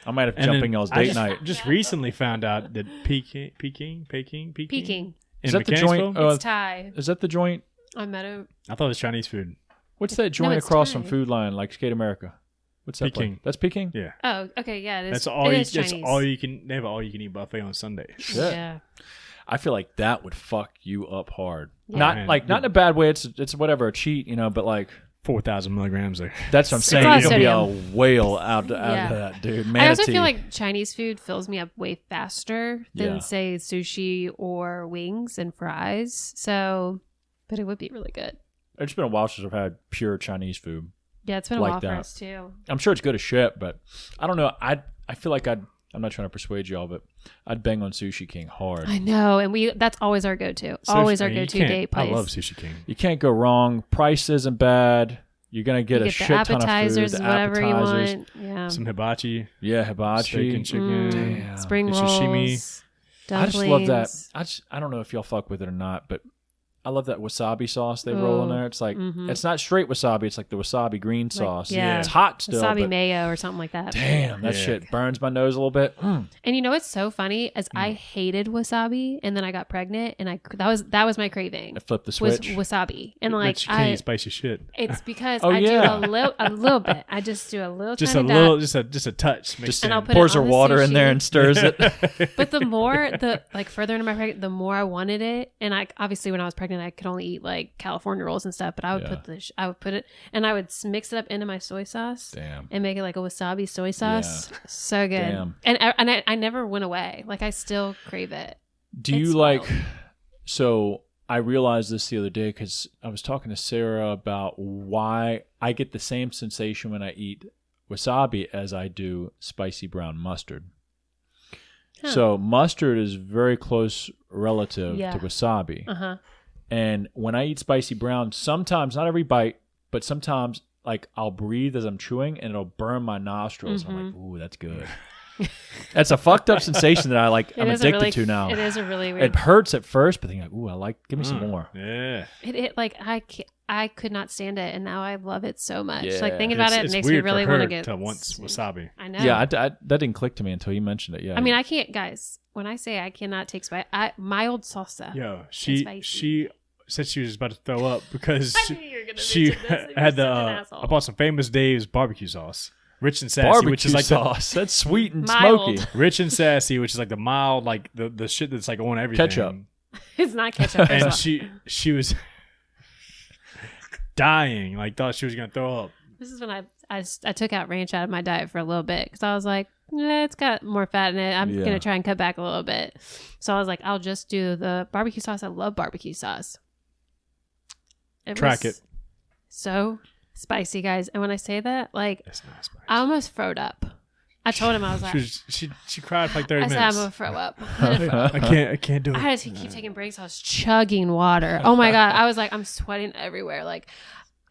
I might have And jumping then y'all's I date night. just recently found out that Peking Peking. in Is that the joint? Mechanicsville? It's Thai. Is that the joint? On Meadow. I thought it was Chinese food. What's that joint it's across from Thai. Food Line, like Skate America? What's that? Peking. place? That's Peking? Yeah, Oh, okay. Yeah, it is. that's all. It You, is that's Chinese. all you can. They have all you can eat buffet on Sundays. Shit. Yeah. I feel like that would fuck you up hard. Yeah. Not Man. like not in a bad way. It's whatever, a cheat, but like 4,000 milligrams. That's what I'm saying. It's gonna be a whale out of that, dude. Manatee. I also feel like Chinese food fills me up way faster than say sushi or wings and fries. So, but it would be really good. It's been a while since I've had pure Chinese food. Yeah, it's been a while for us too. I'm sure it's good as shit, but I don't know. I feel like I'm not trying to persuade y'all, but I'd bang on Sushi King hard. I know, and that's always our go-to. Always our go-to date place. I love Sushi King. You can't go wrong. Price isn't bad. You're gonna get a shit ton of food. Whatever you want. Yeah. Some hibachi. Yeah, hibachi. Steak and chicken. Damn. Spring rolls. Sashimi. Dumplings. I just love that. I don't know if y'all fuck with it or not, but I love that wasabi sauce they roll in there. It's like it's not straight wasabi. It's like the wasabi green sauce. Yeah. It's hot still. Wasabi mayo or something like that. Damn, that shit burns my nose a little bit. And you know what's so funny is I hated wasabi, and then I got pregnant, and that was my craving. I flipped the switch. Was wasabi, and like Rich, you can't eat spicy shit. It's because I do a little bit. I just do a little, just tiny a little, dot. just a touch. And I'll put pours it her on water the in there and stirs it. But the more further into my pregnancy, the more I wanted it, and I obviously when I was pregnant, I could only eat like California rolls and stuff, but I would put it and I would mix it up into my soy sauce. Damn. And make it like a wasabi soy sauce. Yeah. So good. Damn. And I never went away. Like I still crave it. Do you like? So I realized this the other day because I was talking to Sarah about why I get the same sensation when I eat wasabi as I do spicy brown mustard. Huh. So mustard is very close relative to wasabi. Uh-huh. And when I eat spicy brown, sometimes, not every bite, but sometimes like I'll breathe as I'm chewing and it'll burn my nostrils. And I'm like, ooh, that's good. That's a fucked up sensation that I'm addicted to now. It is a really weird. It hurts at first, but then you're like, ooh, give me some more. Yeah. It like I could not stand it, and now I love it so much. Yeah. Like thinking about it makes me really want to get. To once wasabi. I know. Yeah, that didn't click to me until you mentioned it. Yeah. I mean, I can't, guys. When I say I cannot take spice, mild salsa. Yo, she said she was about to throw up because I knew you were gonna she had I bought some Famous Dave's barbecue sauce. Rich and sassy, barbecue which is like sauce. That's sweet and mild. smoky. Rich and sassy, which is like the mild, like the shit that's like on everything. Ketchup. It's not ketchup. And she was dying, like thought she was gonna throw up. This is when I took out ranch out of my diet for a little bit because I was like, it's got more fat in it. I'm gonna try and cut back a little bit. So I was like, I'll just do the barbecue sauce. I love barbecue sauce. Track it. So spicy, guys. And when I say that, like, It's not spicy. I almost throwed up. I told him I was like, she cried for like 30 minutes. I said I'm gonna throw up. I can't do it. I had to keep taking breaks. I was chugging water. Oh my god! I was like, I'm sweating everywhere. Like,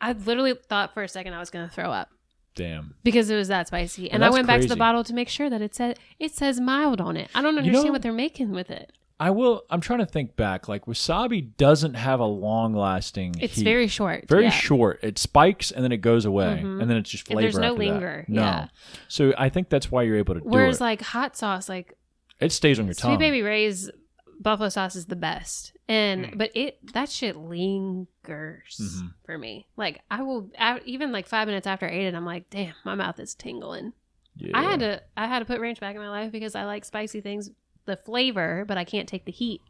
I literally thought for a second I was gonna throw up. Damn. Because it was that spicy, and I went back to the bottle to make sure that it says mild on it. I don't understand what they're making with it. I'm trying to think back. Like wasabi doesn't have a long lasting. It's heat. very short. Very short. It spikes and then it goes away, and then it's just flavor. And there's no after linger. That. No. Yeah. So I think that's why you're able to do it. Whereas like hot sauce, like it stays on your tongue. Sweet Baby Ray's buffalo sauce is the best, but that shit lingers for me. Like even like 5 minutes after I ate it, I'm like, damn, my mouth is tingling. Yeah. I had to put ranch back in my life because I like spicy things. The flavor, but I can't take the heat.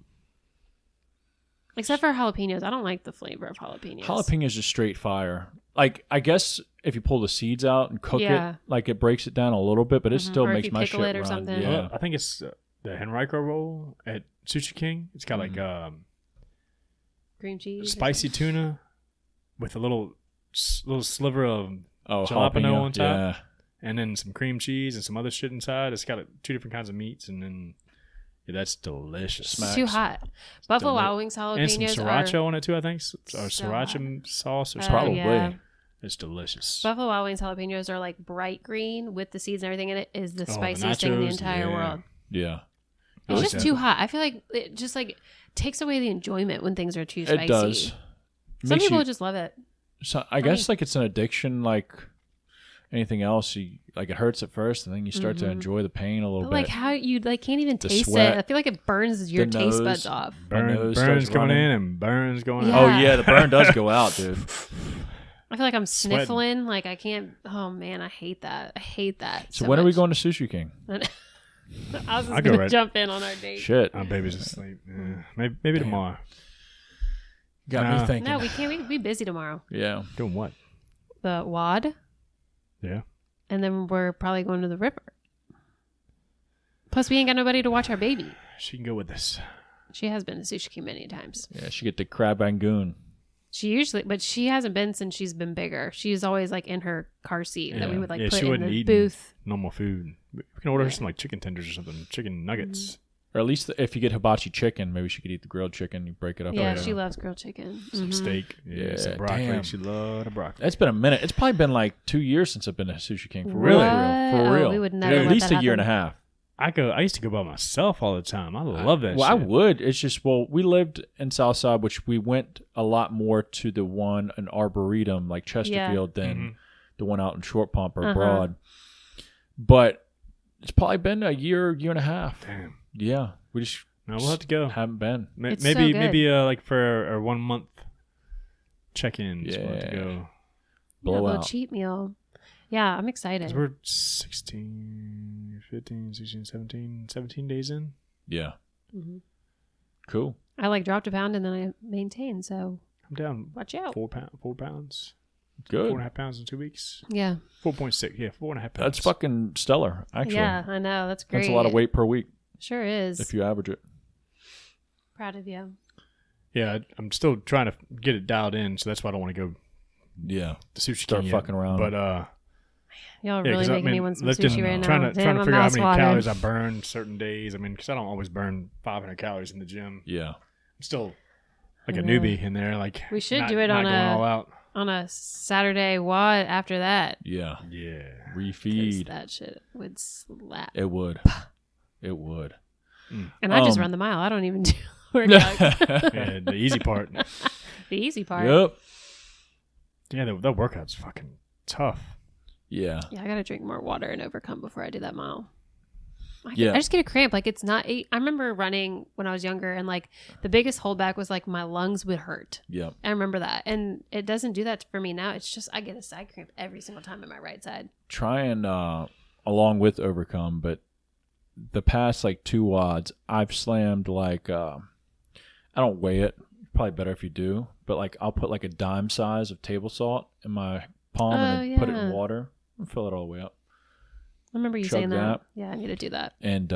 Except for jalapenos. I don't like the flavor of jalapenos. Jalapenos are straight fire. Like, I guess if you pull the seeds out and cook it, like it breaks it down a little bit, but it still makes my shit run. Something. Yeah. I think it's the Henrico roll at Sushi King. It's got like cream cheese, spicy tuna with a little sliver of jalapeno on top, and then some cream cheese and some other shit inside. It's got 2 different kinds of meats, and then that's delicious. It's too hot. Buffalo Wild Wings jalapenos and some sriracha on it too. I think or sriracha sauce or probably. Yeah. It's delicious. Buffalo Wild Wings jalapenos are like bright green with the seeds and everything in it. Is the spiciest thing in the entire world. Yeah. It's just too hot. I feel like it just like takes away the enjoyment when things are too spicy. It does. Some people just love it. So I guess like it's an addiction, like anything else. Like it hurts at first, and then you start to enjoy the pain a little bit. Like how you can't even taste sweat, it. I feel like it burns your taste buds off. Burns going in and burns going out. Oh yeah, the burn does go out, dude. I feel like I'm sniffling. Like I can't. Oh man, I hate that. I hate that. So when are we going to Sushi King? I was just gonna jump in on our date. Shit, my baby's asleep. Yeah. Maybe tomorrow. Got me thinking. No, we can't. We can be busy tomorrow. Yeah, doing what? the WOD. Yeah. And then we're probably going to the river. Plus, we ain't got nobody to watch our baby. She can go with us. She has been to Sushi King many times. Yeah, she get the crab angoon. But she hasn't been since she's been bigger. She's always like in her car seat that we would like put she in the eat booth. Normal food. We can order her some like chicken tenders or something, chicken nuggets. Or at least if you get hibachi chicken, maybe she could eat the grilled chicken. You break it up. Yeah, she loves grilled chicken. Some steak. Yeah, some broccoli. damn. She loved the broccoli. It's been a minute. It's probably been like 2 years since I've been to Sushi King. For Really? real. For real. We would never At let least that a year and a happen. half. I used to go by myself all the time. I love that Well, shit. I would. It's just, we lived in Southside, which we went a lot more to the one in Arboretum, like Chesterfield, than the one out in Short Pump or Broad. But it's probably been a year and a half. Damn. Yeah. We just No, we'll have to go. haven't been. It's maybe so good. maybe like for our 1 month check-in. We'll have to go. Blow a little out. cheat meal. Yeah, I'm 'Cause excited. we're 16, 15, 16, 17 days in. Yeah. Mm-hmm. Cool. I like dropped a pound and then I maintained. So I'm down watch out. 4 pounds. Good. 4.5 pounds in 2 weeks. Yeah. 4.6. Yeah, 4.5 pounds. That's fucking stellar, actually. Yeah, I know. That's great. That's a lot of weight per week Sure is. if you average it. Proud of you. Yeah, I'm still trying to get it dialed in, so that's why I don't want to go Yeah. to Sushi Start King fucking around. But Y'all are yeah, really 'cause making me want some lifting- sushi right now. trying to Damn, figure out how mouth's many watering. calories I burn certain days. I mean, because I don't always burn 500 calories in the gym. Yeah. I'm still like a I know. newbie in there. Like We should not- do it not on going all out. a Saturday WOD after that. Yeah. Yeah. 'Cause Refeed. that shit would slap. It would. It would. And I just run the mile. I don't even do workout. Yeah, the easy part. The easy part. Yep. Yeah, that workout's fucking tough. Yeah. Yeah, I gotta drink more water and overcome before I do that mile. I Yeah. just get a cramp. Like it's not. I remember running when I was younger, and like the biggest holdback was like my lungs would hurt. Yep. I remember that, and it doesn't do that for me now. It's just I get a side cramp every single time in my right side. Try and along with overcome, but the past like 2 WODs, I've slammed like I don't weigh it. Probably better if you do, but like I'll put like a dime size of table salt in my palm and then put it in yeah. water and fill it all the way up. I remember you Chug saying that. that. Yeah, I need to do that. And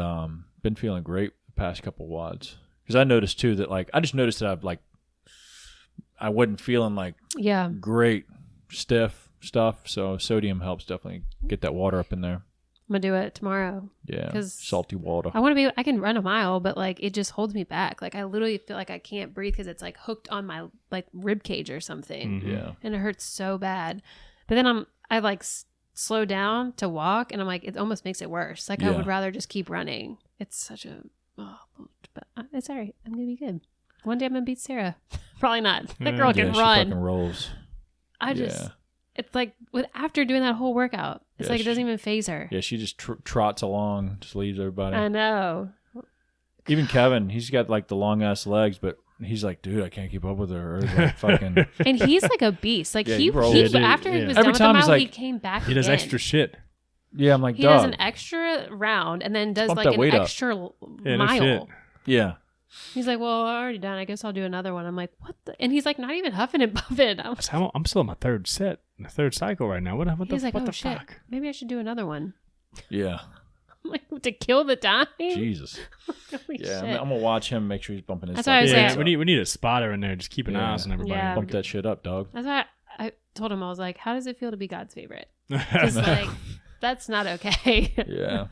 been feeling great the past couple WODs because I noticed too that like I just noticed that I wasn't feeling like Yeah, great stiff stuff, so sodium helps definitely get that water up in there. I'm gonna do it tomorrow. Yeah, 'Cause salty water. I want to be. I can run a mile, but like it just holds me back. Like I literally feel like I can't breathe because it's like hooked on my like rib cage or something, Yeah, and it hurts so bad. But then I like slow down to walk, and I'm like it almost makes it worse. Like I Yeah. would rather just keep running. It's such a but it's all right. I'm gonna be good. One day I'm gonna beat Sarah. Probably not. That girl yeah, can she run. fucking rolls. I just. Yeah. It's like after doing that whole workout, it's Yeah, like it doesn't even phase her. Yeah, she just trots along, just leaves everybody. I know. Even Kevin, he's got like the long ass legs, but he's like, dude, I can't keep up with her. Or like fucking. And he's like a beast. Like Yeah, he he rolls. Yeah, dude, after he yeah. was Every done time with he's the mile, he like- came back. He does again. extra shit. Yeah, I'm like, He dog. does an extra round and then does Bump like that an weight up. extra Yeah, no mile. shit. Yeah, He's like, well, I'm already done. I guess I'll do another one. I'm like, what the? And he's like, not even huffing and puffing. I'm still on my third set, the third cycle right now. What He's the, like, what oh the shit, fuck? maybe I should do another one. yeah. I'm like, to kill the time. Jesus. Holy Yeah, shit. I'm gonna watch him. Make sure he's bumping his. That's why I was fucking Yeah, saying- weights we up. need a spotter in there. Just keep an eye Yeah. on everybody. Yeah. Bump that shit up, dog. That's why I told him, I was like, how does it feel to be God's favorite? Just like, that's not okay. Yeah.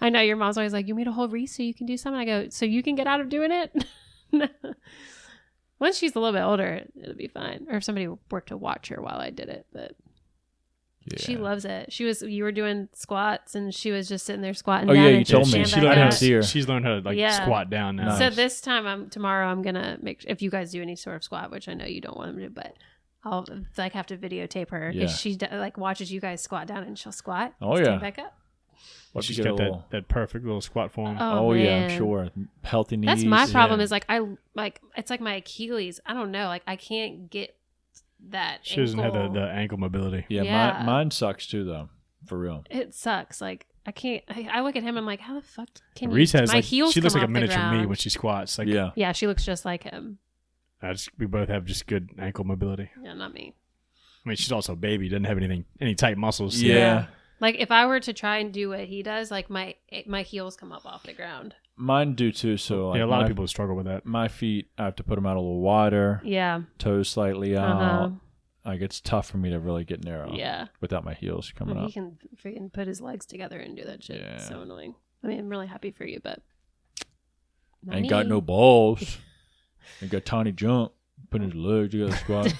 I know your mom's always like, you made a whole wreath so you can do something. I go, so you can get out of doing it? Once she's a little bit older, it'll be fine. Or if somebody were to watch her while I did it. But Yeah. she loves it. You were doing squats and she was just sitting there squatting Oh, down. yeah, you and told me. stand She back learned I how up. didn't see her. She's learned how to like Yeah. squat down now. Nice. So this time tomorrow I'm gonna if you guys do any sort of squat, which I know you don't want them to, but I'll like have to videotape her Yeah. because she like watches you guys squat down and she'll squat. Oh, stand yeah. back up. What She's you get got a little? that perfect little squat form. Oh yeah, I'm man. sure. Healthy knees. That's my problem. yeah. Is like it's like my Achilles. I don't know. Like I can't get that. She doesn't have ankle. the ankle mobility. Yeah, Yeah. mine sucks too, though. For real. It sucks. Like I can't. I look at him. I'm like, how the fuck can Reese you? has My like heels she looks come like a off the miniature me ground. when she squats. Like Yeah. Yeah, she looks just like him. we both have just good ankle mobility. Yeah, not me. I mean, she's also a baby. Doesn't have any tight muscles. Yeah. Like if I were to try and do what he does, like my heels come up off the ground. Mine do too. So like yeah, a lot of people struggle with that. My feet, I have to put them out a little wider. Yeah. Toes slightly out. Like it's tough for me to really get narrow. Yeah. Without my heels coming up. He can freaking put his legs together and do that shit. Yeah. It's so annoying. I mean, I'm really happy for you, but ain't got no balls. Ain't got tiny jump. Putting his legs together, squat.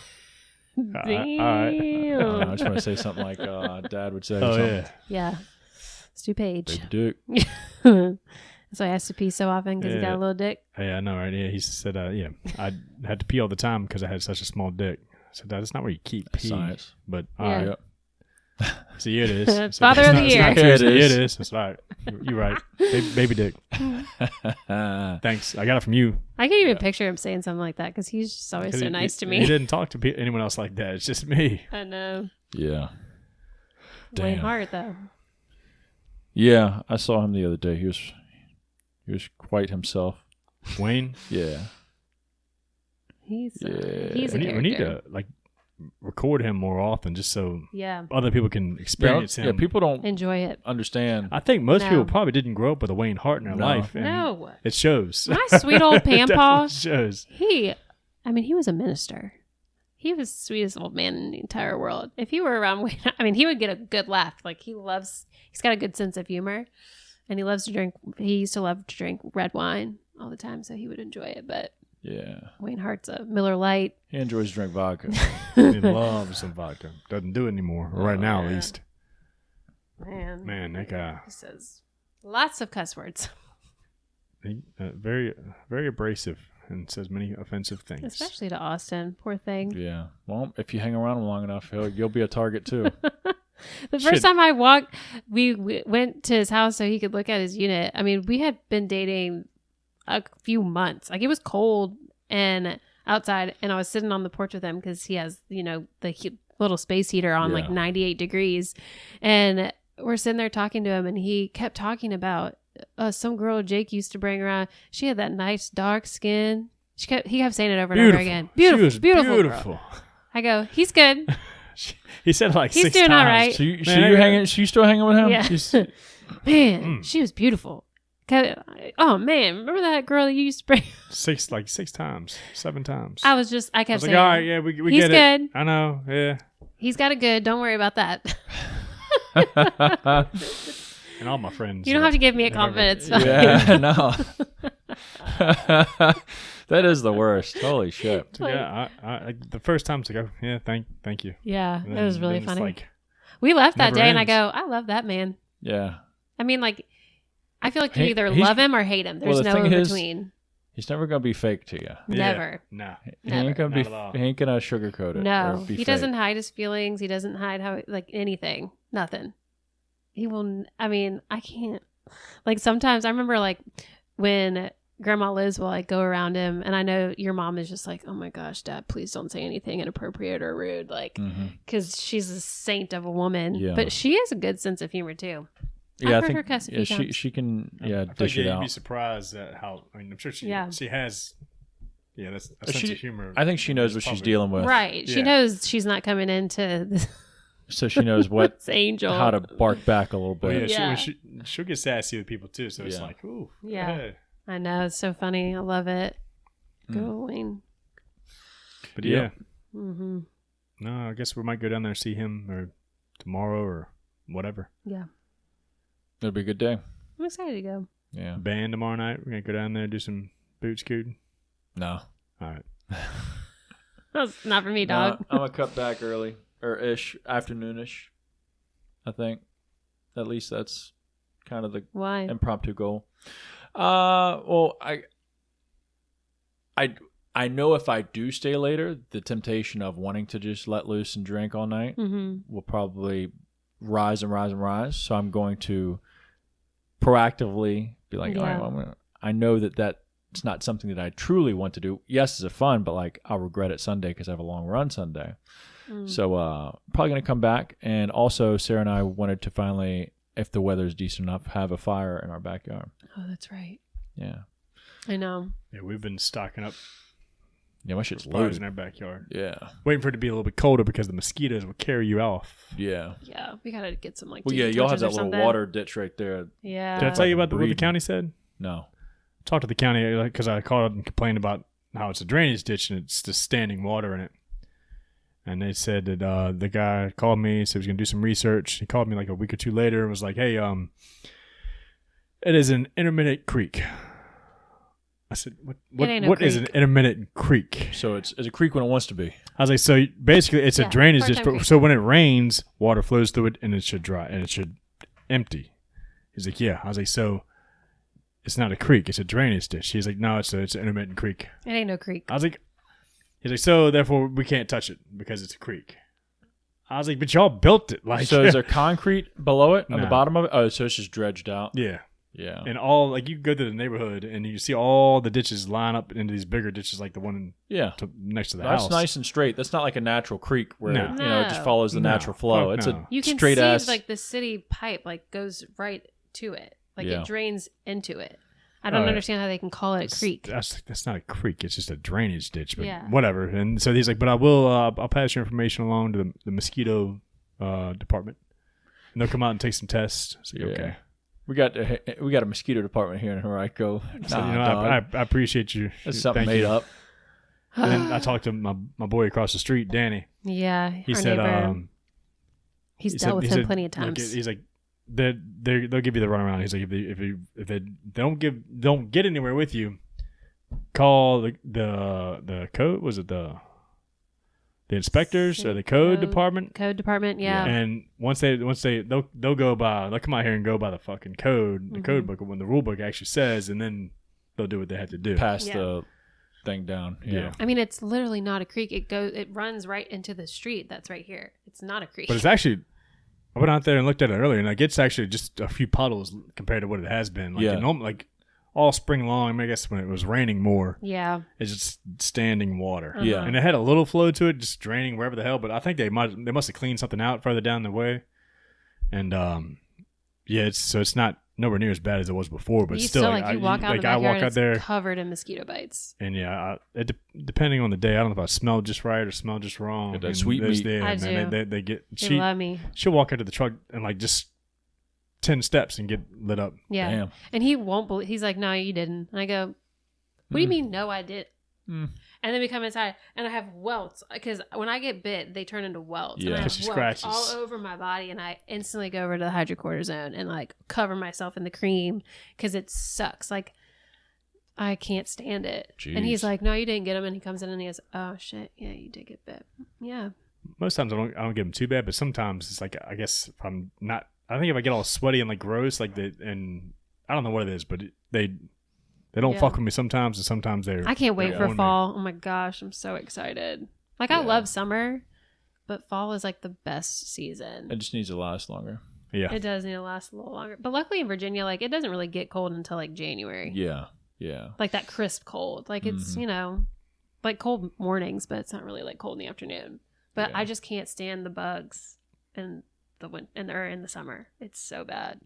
Damn. All right. I just want to say something like Dad would say. Oh, something. Yeah. Stu Page. Big dick. So I has to pee so often because he got a little dick. Hey, I know, right? Yeah, he said, yeah, I had to pee all the time because I had such a small dick. I said, that's not where you keep pee. Science. But, all right. Yep. So, yeah, it is. Father of the year. It is. That's right. You're right. Baby dick. Thanks. I got it from you. I can't even picture him saying something like that because he's just always so nice to me. He didn't talk to anyone else like that. It's just me. I know. Yeah. Wayne Hart, though. Yeah, I saw him the other day. He was quite himself. Wayne? Yeah. He's a we character. need to record him more often just so Yeah. other people can experience him. Yeah, people don't Enjoy it. understand. I think most people probably didn't grow up with a Wayne Hart in their life. And No. it shows. My sweet old Pampaw. It shows. He was a minister. He was the sweetest old man in the entire world. If he were around, he would get a good laugh. Like he's got a good sense of humor, and he used to love to drink red wine all the time, so he would enjoy it. But Yeah. Wayne Hart's a Miller Lite. He enjoys to drink vodka. He loves some vodka. Doesn't do it anymore. Right now, at least. Man, that guy. He says lots of cuss words. He, very, very abrasive and says many offensive things. Especially to Austin. Poor thing. Yeah. Well, if you hang around him long enough, you'll be a target too. The first time I walked, we went to his house so he could look at his unit. I mean, we had been dating a few months. Like it was cold and outside, and I was sitting on the porch with him because he has, the little space heater on like 98 degrees. And we're sitting there talking to him, and he kept talking about some girl Jake used to bring around. She had that nice dark skin. He kept saying it over and over again. Beautiful. Girl. I go, he's good. He said like he's 6 doing times. all right. So you hanging? She still hanging with him? Yeah. Man, she was beautiful. Oh man, remember that girl you used to bring? 6 times, 7 times. I kept saying, all right, yeah, we he's get good. it. I know, yeah. He's got it good. Don't worry about that. And all my friends. You don't have to give me a compliment. It's fine. Yeah, no. That is the worst. Holy shit. Yeah, I the first time to go, yeah, thank you. Yeah, And it was really then it's funny. We left that never day, and I ends. go, I love that man. Yeah. I mean, like, I feel like you He- either he's- love him or hate him. There's well, the no thing in is- between. He's never gonna be fake to you. Never. No. He ain't gonna Not at all. he ain't gonna sugarcoat it. No, or be he doesn't fake. hide his feelings. He doesn't hide anything. Nothing. He will. I mean, I can't. Like sometimes I remember like when Grandma Liz will like go around him, and I know your mom is just like, "Oh my gosh, Dad, please don't say anything inappropriate or rude," like because she's a saint of a woman. Yeah. But she has a good sense of humor too. Yeah, I've I heard think her cuss a few times. she can I dish think it you'd out. be surprised at how. I mean, I'm sure she has. Yeah, that's a sense of humor. I think she knows what she's dealing with. Right. She Yeah. knows she's not coming into this, So she knows what this angel. how to bark back a little Well, bit. yeah, Yeah. she'll get sassy with people too. So it's Yeah. like, ooh, Yeah. hey. I know. It's so funny. I love it. Go Wayne. But Yep. yeah, Mm-hmm. no, I guess we might go down there and see him or tomorrow or whatever. Yeah. It'll be a good day. I'm excited to go. Yeah. Band tomorrow night. We're gonna go down there do some boot scooting. No. All right. That's not for me, No, dog. I'm gonna cut back early or afternoonish. I think. At least that's kind of the Why? impromptu goal. Well, I know if I do stay later, the temptation of wanting to just let loose and drink all night Mm-hmm. will probably rise and rise and rise. So I'm going to proactively be like, all right, well, I know that it's not something that I truly want to do. Yes, it's fun, but like I'll regret it Sunday because I have a long run Sunday. So probably going to come back. And also Sarah and I wanted to finally, if the weather is decent enough, have a fire in our backyard. Oh, that's right. Yeah. I know. Yeah, we've been stocking up Yeah, my shit's fires loaded. in our backyard. Yeah. Waiting for it to be a little bit colder because the mosquitoes will carry you off. Yeah. Yeah, we gotta get some like. Well, tiki yeah, y'all have torches that or little something. water ditch right there. Yeah. Did I tell you about what the breeding. county said? No. Talked to the county because I called and complained about how it's a drainage ditch and it's just standing water in it. And they said that the guy called me, said he was going to do some research. He called me like a week or two later and was like, hey, it is an intermittent creek. I said, what is an intermittent creek? So it's a creek when it wants to be. I was like, so basically it's a drainage ditch. part-time creek. So when it rains, water flows through it and it should dry and it should empty. He's like, yeah. I was like, so it's not a creek, it's a drainage ditch. He's like, no, it's an intermittent creek. It ain't no creek. I was like, he's like, so therefore we can't touch it because it's a creek. I was like, but y'all built it. Like, So is there concrete below it on the No. bottom of it? Oh, so it's just dredged out. yeah. Yeah. And all, like, you go to the neighborhood and you see all the ditches line up into these bigger ditches like the one Yeah. next to the That's house. nice and straight. That's not like a natural creek where No. it just follows the No. natural flow. Fuck It's no. a You can straight see ass. like the city pipe like goes right to it. Like Yeah. it drains into it. I don't yeah. understand how they can call it a creek. That's not a creek. It's just a drainage ditch. But Yeah. whatever. And so he's like, but I will. I'll pass your information along to the mosquito department, and they'll come out and take some tests. So, Yeah. okay. we got a mosquito department here in Henrico. So, Nah, I appreciate you. that's something Thank made you. up. And then I talked to my boy across the street, Danny. Yeah. He our said, neighbor, he's he dealt said- with he him said, plenty of look, times. he's like, they'll give you the runaround. He's like, if they don't get anywhere with you, call the code. Was it the inspectors or the code department? Code department, yeah. And once they'll go by, they'll come out here and go by the fucking code, the code book, when the rule book actually says, and then they'll do what they have to do. Pass Yeah. the thing down. Yeah. I mean, it's literally not a creek. It runs right into the street that's right here. It's not a creek. But it's actually, I went out there and looked at it earlier, and like it's actually just a few puddles compared to what it has been. Like, Yeah. like all spring long. I guess when it was raining more, yeah. it's just standing water. Yeah. And it had a little flow to it, just draining wherever the hell. But I think they must have cleaned something out further down the way. And yeah, it's not nowhere near as bad as it was before. But You still, like you walk out in the I backyard walk and out it's there, covered in mosquito bites. and yeah, depending on the day, I don't know if I smelled just right or smelled just wrong. Get that And sweet there's- meat. Yeah, I man, do. they get They love me. she'll walk out to the truck and like just 10 steps and get lit up. Yeah. Damn. And he won't believe. He's like, no, you didn't. And I go, what do you mean? No, I did. Mm. And then we come inside and I have welts because when I get bit, they turn into welts. Yeah. And I have 'Cause she welts scratches. all over my body. And I instantly go over to the hydrocortisone and like cover myself in the cream because it sucks. Like, I can't stand it. And he's Jeez. like, no, you didn't get him. And he comes in and he goes, oh shit. Yeah, you did get bit. Yeah. Most times I don't get them too bad, but sometimes it's like, I guess if I'm not, I think if I get all sweaty and like gross, like and I don't know what it is, but they don't Yeah. fuck with me sometimes, and sometimes they're. I can't wait they're for on me. fall. Oh my gosh. I'm so excited. Like, I Yeah. love summer, but fall is like the best season. It just needs to last longer. Yeah. It does need to last a little longer. But luckily in Virginia, like it doesn't really get cold until like January. Yeah. Yeah. Like that crisp cold. Like it's, you know, like cold mornings, but it's not really like cold in the afternoon. But Yeah. I just can't stand the bugs in the in the summer. It's so bad.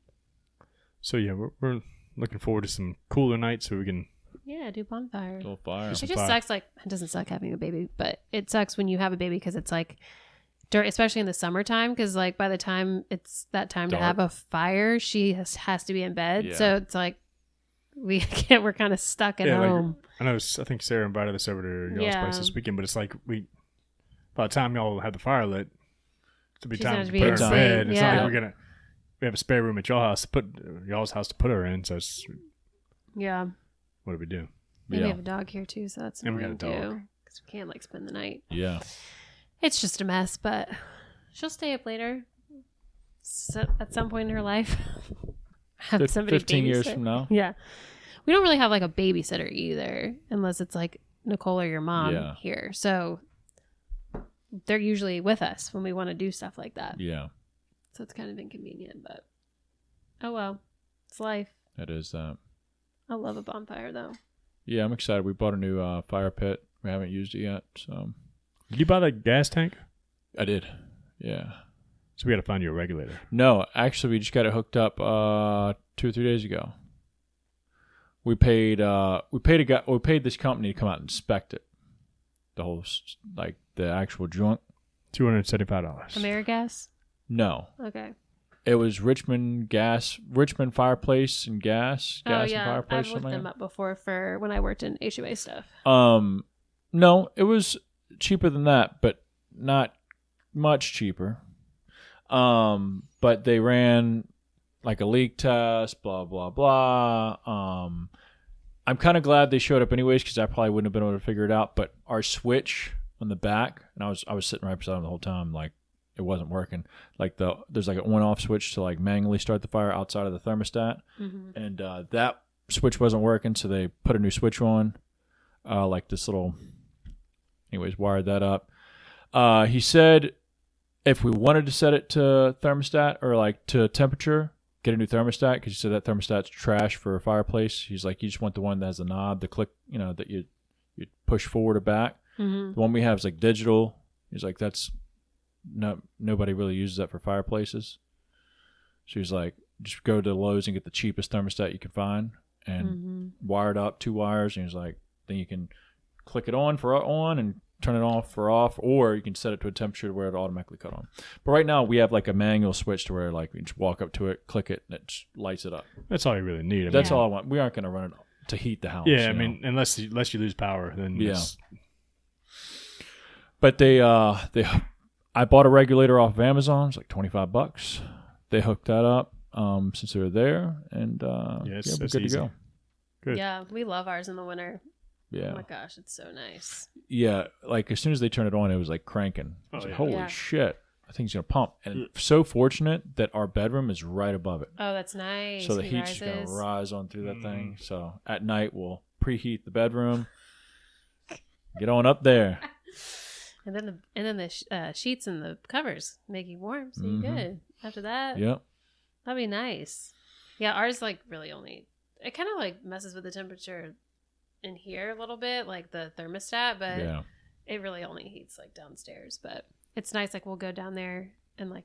So yeah, we're looking forward to some cooler nights so we can. Yeah, do bonfire. Little fire. It Some just fire. sucks. Like it doesn't suck having a baby, but it sucks when you have a baby because it's like, especially in the summertime, because like by the time it's that time Dark. to have a fire, she has to be in bed. Yeah. So it's like we can't. We're kind of stuck at Yeah, like, home. I think Sarah invited us over to y'all's Yeah. place this weekend, but it's like by the time y'all have the fire lit, it'll be She's time gonna to be put her in asleep. bed. It's Yeah. not like we have a spare room at y'all's house to put her in. So it's, Yeah. what do we do? And we Yeah. have a dog here too, so that's And we got a annoying dog. too, because we can't like spend the night. Yeah. It's just a mess, but she'll stay up later. So, at some point in her life, have somebody 15 years babysit. from now. Yeah, we don't really have like a babysitter either, unless it's like Nicole or your mom Yeah. here. So they're usually with us when we want to do stuff like that. Yeah. So it's kind of inconvenient, but oh well, it's life. It is that. I love a bonfire though. Yeah, I'm excited. We bought a new fire pit. We haven't used it yet, so Did you buy that gas tank? I did. Yeah. So we got to find you a regulator. No, actually, we just got it hooked up 2 or 3 days ago. We paid this company to come out and inspect it. the whole like the actual joint. $275. AmeriGas? No, Okay. it was Richmond Fireplace and Gas Oh, and yeah. Fireplace. I've looked them up before for when I worked in HOA stuff. No, it was cheaper than that, but not much cheaper. But they ran like a leak test, blah blah blah. I'm kind of glad they showed up anyways because I probably wouldn't have been able to figure it out. But our switch on the back, and I was sitting right beside them the whole time, like it wasn't working. Like there's like an on-off switch to like manually start the fire outside of the thermostat, and that switch wasn't working, so they put a new switch on, like this little. Anyways, wired that up. He said if we wanted to set it to thermostat or like to temperature, get a new thermostat because he said that thermostat's trash for a fireplace. He's like, you just want the one that has a knob to click, that you push forward or back. The one we have is like digital. He's like, that's nobody really uses that for fireplaces. So he's like, just go to Lowe's and get the cheapest thermostat you can find and wire it up 2 wires. And he's like, then you can click it on for on and turn it off for off, or you can set it to a temperature to where it automatically cut on. But right now we have like a manual switch to where like you just walk up to it, click it, and it just lights it up. That's all you really need. That's all I want. We aren't going to run it to heat the house. Yeah, I mean, unless you lose power, then But I bought a regulator off of Amazon. It's like $25. They hooked that up since they were there, and we're good to go. Good. Yeah, we love ours in the winter. Yeah. Oh my gosh, it's so nice. Yeah, like as soon as they turned it on, it was like cranking. I was like, holy shit, I think it's gonna pump. And so fortunate that our bedroom is right above it. Oh, that's nice. So the heat's just gonna rise on through that thing. So at night we'll preheat the bedroom. Get on up there. And then the sheets and the covers make you warm, so you're good. After that, Yep. That'd be nice. Yeah, ours like really only it kind of like messes with the temperature in here a little bit, like the thermostat, but it really only heats like downstairs. But it's nice, like we'll go down there and like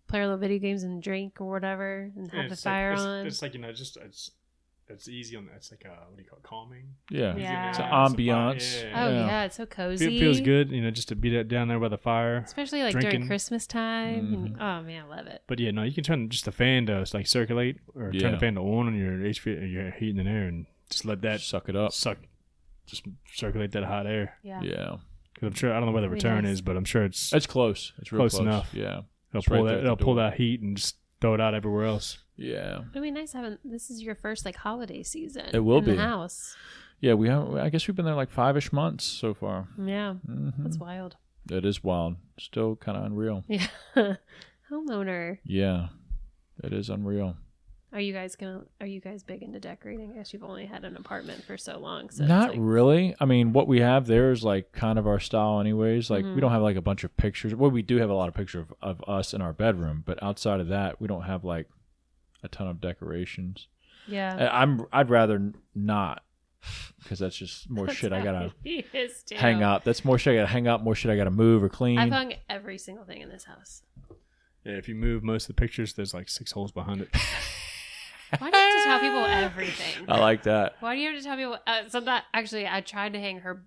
play our little video games and drink or whatever, and have the fire on. It's like it's easy on that. It's like what do you call it? Calming. Yeah. Yeah. It's an ambiance. It's so cozy. It feels good, just to be down there by the fire, especially like drinking. during Christmas time. And, oh man, I love it. But yeah, no, you can turn just the fan to like circulate, or turn the fan to on your HV, or your heating in there, and just let that suck it up. Just circulate that hot air. Yeah. Yeah. Because I'm sure, I don't know where the return is, but I'm sure it's close. It's real close enough. Yeah. It'll pull that heat and just throw it out everywhere else. Yeah. It'd be nice having this is your first like holiday season. It will be in the house. Yeah, I guess we've been there like 5-ish months so far. Yeah. That's wild. It is wild. Still kind of unreal. Yeah. Homeowner. Yeah. It is unreal. Are you guys big into decorating? I guess you've only had an apartment for so long. So not really. I mean, what we have there is like kind of our style anyways. Like we don't have like a bunch of pictures. Well, we do have a lot of pictures of us in our bedroom, but outside of that, we don't have like a ton of decorations. Yeah. I'd rather not, because that's just more shit I gotta hang up. That's more shit I gotta hang up, more shit I gotta move or clean. I've hung every single thing in this house. Yeah, if you move most of the pictures, there's like 6 holes behind it. Why do you have to tell people everything? I like that. Why do you have to tell people? Sometimes, actually, I tried to hang her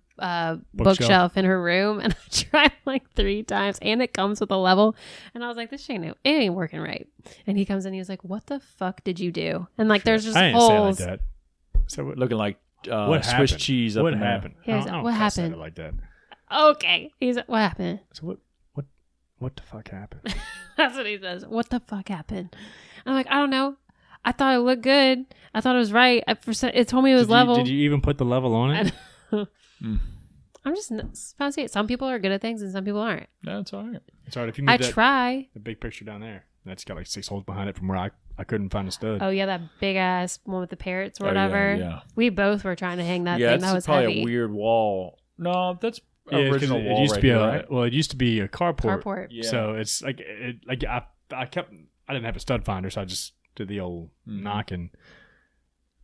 bookshelf in her room, and I tried like 3 times, and it comes with a level. And I was like, "This it ain't working right." And he comes in, he was like, "What the fuck did you do?" And like, there's just I didn't holes. say it like that. So Looking like what Swiss happened? cheese. Up What in happened? There. I don't What cuss at happened? it like that. Okay, he's what happened? So what the fuck happened? That's what he says. What the fuck happened? I'm like, I don't know. I thought it looked good. I thought it was right. It told me it was level. Did you even put the level on it? I'm just fancy. Some people are good at things and some people aren't. That's all right. It's all right if you move try. The big picture down there. That's got like 6 holes behind it from where I couldn't find a stud. Oh yeah, that big ass one with the parrots or whatever. Yeah. We both were trying to hang that Yeah, thing. it's That was probably heavy. a weird wall. No, that's Yeah, original it wall used to right be here, right? Well, it used to be a carport. Yeah. So it's like I didn't have a stud finder, so I just did the old knocking,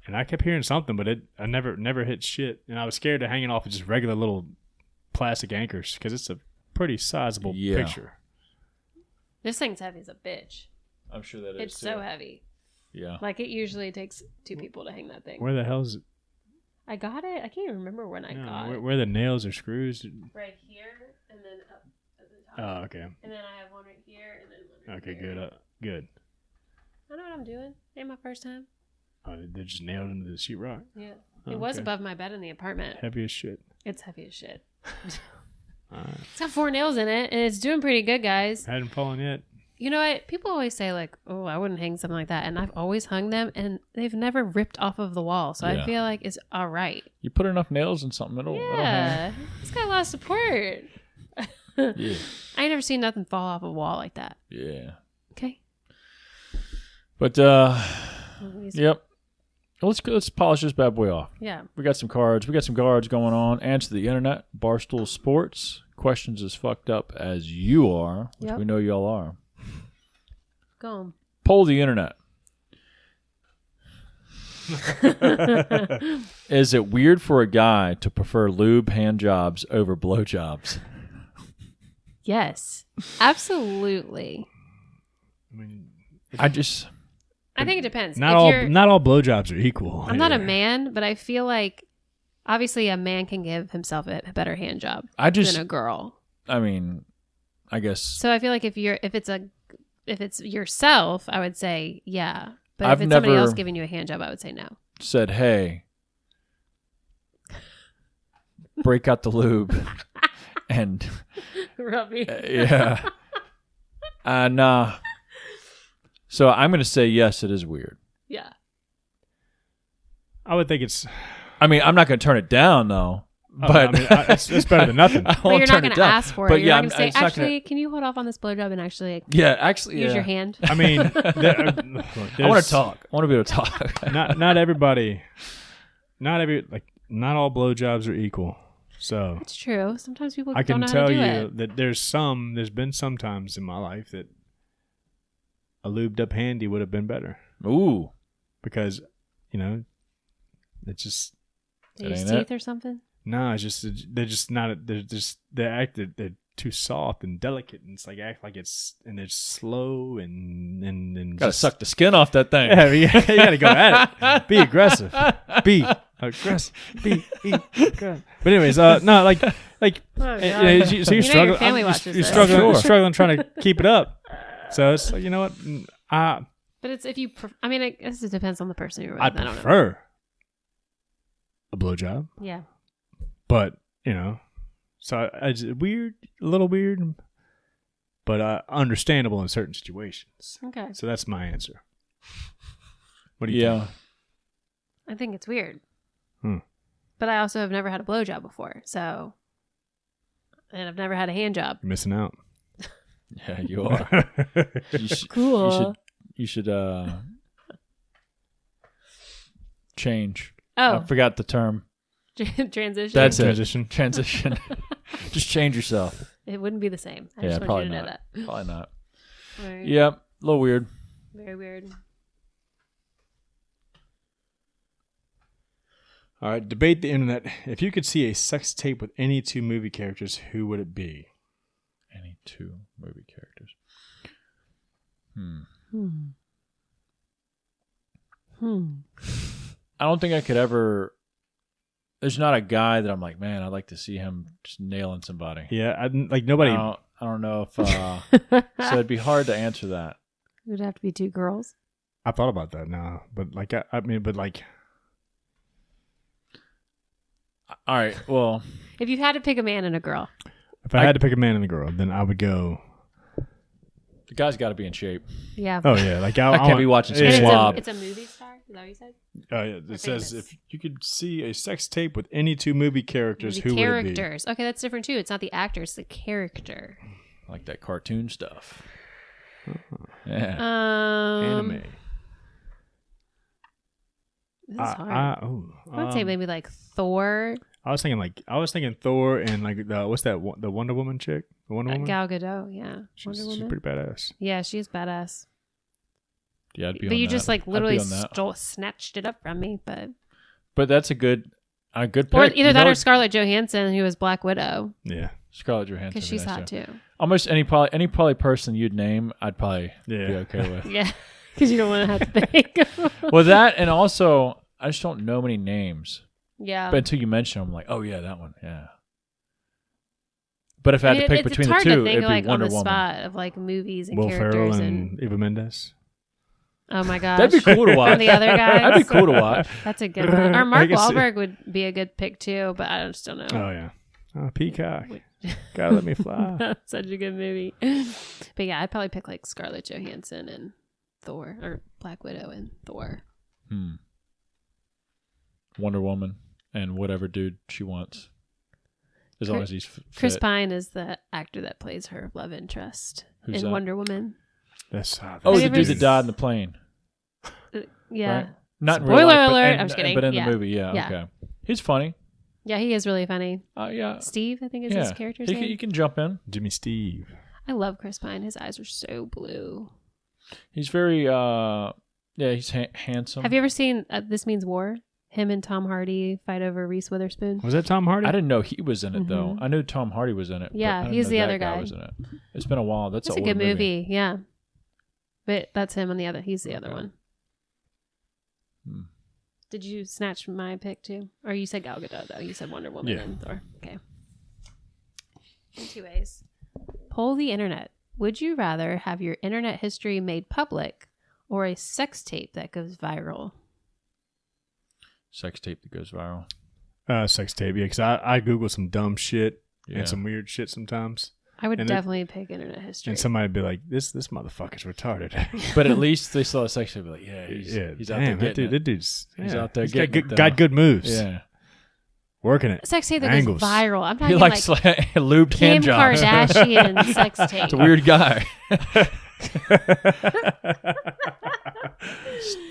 and I kept hearing something, but I never hit shit, and I was scared to hang it off of just regular little plastic anchors because it's a pretty sizable picture. This thing's heavy as a bitch. I'm sure that is. It's so heavy. Yeah. Like it usually takes 2 people to hang that thing. Where the hell is it? I got it. I can't even remember when I got it. Where the nails or screws? Right here, and then up at the top. Oh, okay. And then I have one right here, and then one right Okay, here. good. Good. I know what I'm doing. Ain't my first time. Oh, they're just nailed into the sheetrock. Yeah. Oh, It was okay. above my bed in the apartment. Heavy as shit. It's heavy as shit. All right. It's got 4 nails in it, and it's doing pretty good, guys. Hadn't fallen yet. You know what? People always say, like, oh, I wouldn't hang something like that. And I've always hung them, and they've never ripped off of the wall. So Yeah. I feel like it's all right. You put enough nails in something, it'll hang. Yeah. It's got a lot of support. Yeah. I ain't never seen nothing fall off a wall like that. Yeah. Okay. But yep. Let's polish this bad boy off. Yeah. We got some cards. We got some guards going on. Answer the internet. Barstool Sports. Questions as fucked up as you are, which Yep. we know y'all are. Go on. Poll the internet. Is it weird for a guy to prefer lube hand jobs over blow jobs? Yes. Absolutely. I mean, I think it depends. not If all blowjobs are equal. I'm not a man, but I feel like obviously a man can give himself a better hand job than a girl. I mean, I guess. So I feel like if it's yourself, I would say yeah. But I've if it's somebody never else giving you a hand job, I would say no. said, hey, break out the lube and Rub me. yeah. Nah. So I'm going to say yes, it is weird. Yeah. I would think it's. I mean, I'm not going to turn it down though. But it's better than nothing. I But won't you're not turn going it to down. ask for it. But You're yeah, not going to say, it's not actually, can you hold off on this blowjob and actually Yeah, actually, use your hand? I mean, look, I want to talk. I want to be able to talk. not everybody. Not all blowjobs are equal. So It's true. Sometimes people I don't can know how tell to do you it. that there's been some times in my life that a lubed up handy would have been better Ooh. because, it's just They use ain't it. teeth or something? no, it's just they're too soft and delicate, and it's like act like they're slow and Got to just, suck the skin off that thing. Yeah, you got to go at it. Be aggressive. Be aggressive. Be aggressive. But anyways, no, like, Oh, so you're You know struggling. your family watches You're this. struggling. Sure. You're struggling trying to keep it up. So it's like, you know what? But it's if you, I mean, I guess it depends on the person you're with. I I don't know. prefer a blowjob, Yeah. but so it's a little weird, but understandable in certain situations. Okay. So that's my answer. What do you think? I think it's weird. Hmm. But I also have never had a blowjob before. So, and I've never had a hand job. You're missing out. Yeah, you are. Cool. You should change. Oh, I forgot the term. transition. That's Transition. it. Transition. Just change yourself. It wouldn't be the same. I Yeah, just want probably you to know not. that. Probably not. Right. Yep. A little weird. Very weird. All right, debate the internet. If you could see a sex tape with any two movie characters, who would it be? Any two movie characters. I don't think I could ever. There's not a guy that I'm like, man, I'd like to see him just nailing somebody. Yeah, nobody. I don't know if. So it'd be hard to answer that. It would have to be 2 girls. I thought about that now, but All right. Well, If you had to pick a man and a girl, if I had to pick a man and a girl, then I would go. the guy's got to be in shape. yeah. Oh yeah, like I can't be watching some And slob. it's a movie star. Is that what you said? Yeah, it says famous. if you could see a sex tape with any two movie characters, The who would it be? characters. Okay, that's different too. It's not the actor; it's the character. Like that cartoon stuff. Yeah. Anime. This is hard. I would say maybe like Thor, I was thinking Thor and like what's that the Wonder Woman chick? The Wonder Woman. Gal Gadot. Yeah, She's Wonder Woman. pretty badass. Yeah, she's badass. Yeah, I'd be But on you that. just like I'd be literally on that. snatched it up from me. But that's a good pick. Or either You that know, or Scarlett Johansson, who was Black Widow, Yeah. Scarlett Johansson. because she's hot too. Almost any probably person you'd name, I'd probably Yeah. be okay with. Yeah, because you don't want to have to think. Well, that and also I just don't know many names. Yeah. But until you mention them, I'm like, oh yeah, that one. Yeah. But if I had to pick between the two, it's hard to think it'd be like Wonder on the Woman. spot of like movies and Will characters Ferrell and Eva Mendes. Oh my gosh. That'd be cool to watch. From the other guys. That'd be cool to watch. That's a good one. Or Mark I can see- Wahlberg would be a good pick too, but I just don't know. Oh yeah. Peacock. Gotta let me fly. Such a good movie. But yeah, I'd probably pick like Scarlett Johansson and Thor, or Black Widow and Thor. Wonder Woman and whatever dude she wants. As long as he's fit. Chris Pine is the actor that plays her love interest Who's in that? Wonder Woman. That's Oh, Have the you dude ever that died in the plane. Yeah. Right? Not in Spoiler real life, alert. But I'm just kidding. But in Yeah. the movie, yeah, Yeah. okay. He's funny. Yeah, he is really funny. Yeah. Steve, I think is his character's You name. can jump in. Jimmy Steve. I love Chris Pine. His eyes are so blue. He's very, he's handsome. Have you ever seen This Means War? Him and Tom Hardy fight over Reese Witherspoon. Was that Tom Hardy? I didn't know he was in it though. I knew Tom Hardy was in it. but Yeah, I didn't he's know the that other guy. Was in it. It's been a while. That's It's an a good older movie. Yeah. But that's him on the other. He's the other Okay. one. Hmm. Did you snatch my pick too? Or you said Gal Gadot though? You said Wonder Woman Yeah. and Thor. Okay. In 2 ways. Poll the internet. Would you rather have your internet history made public or a sex tape that goes viral? Sex tape that goes viral. Sex tape, yeah, because I Google some dumb shit Yeah. and some weird shit sometimes. I would And definitely pick internet history. And somebody would be like, this motherfucker's retarded. But at least they saw a sex tape. Like, yeah, he's out there damn, getting that dude's He's yeah. out there He's getting got it, good, got good moves. Yeah. Working it. Sex tape that Angles. goes viral. I'm He talking likes like lubed Kim hand jobs. Kardashian sex tape. It's a weird guy.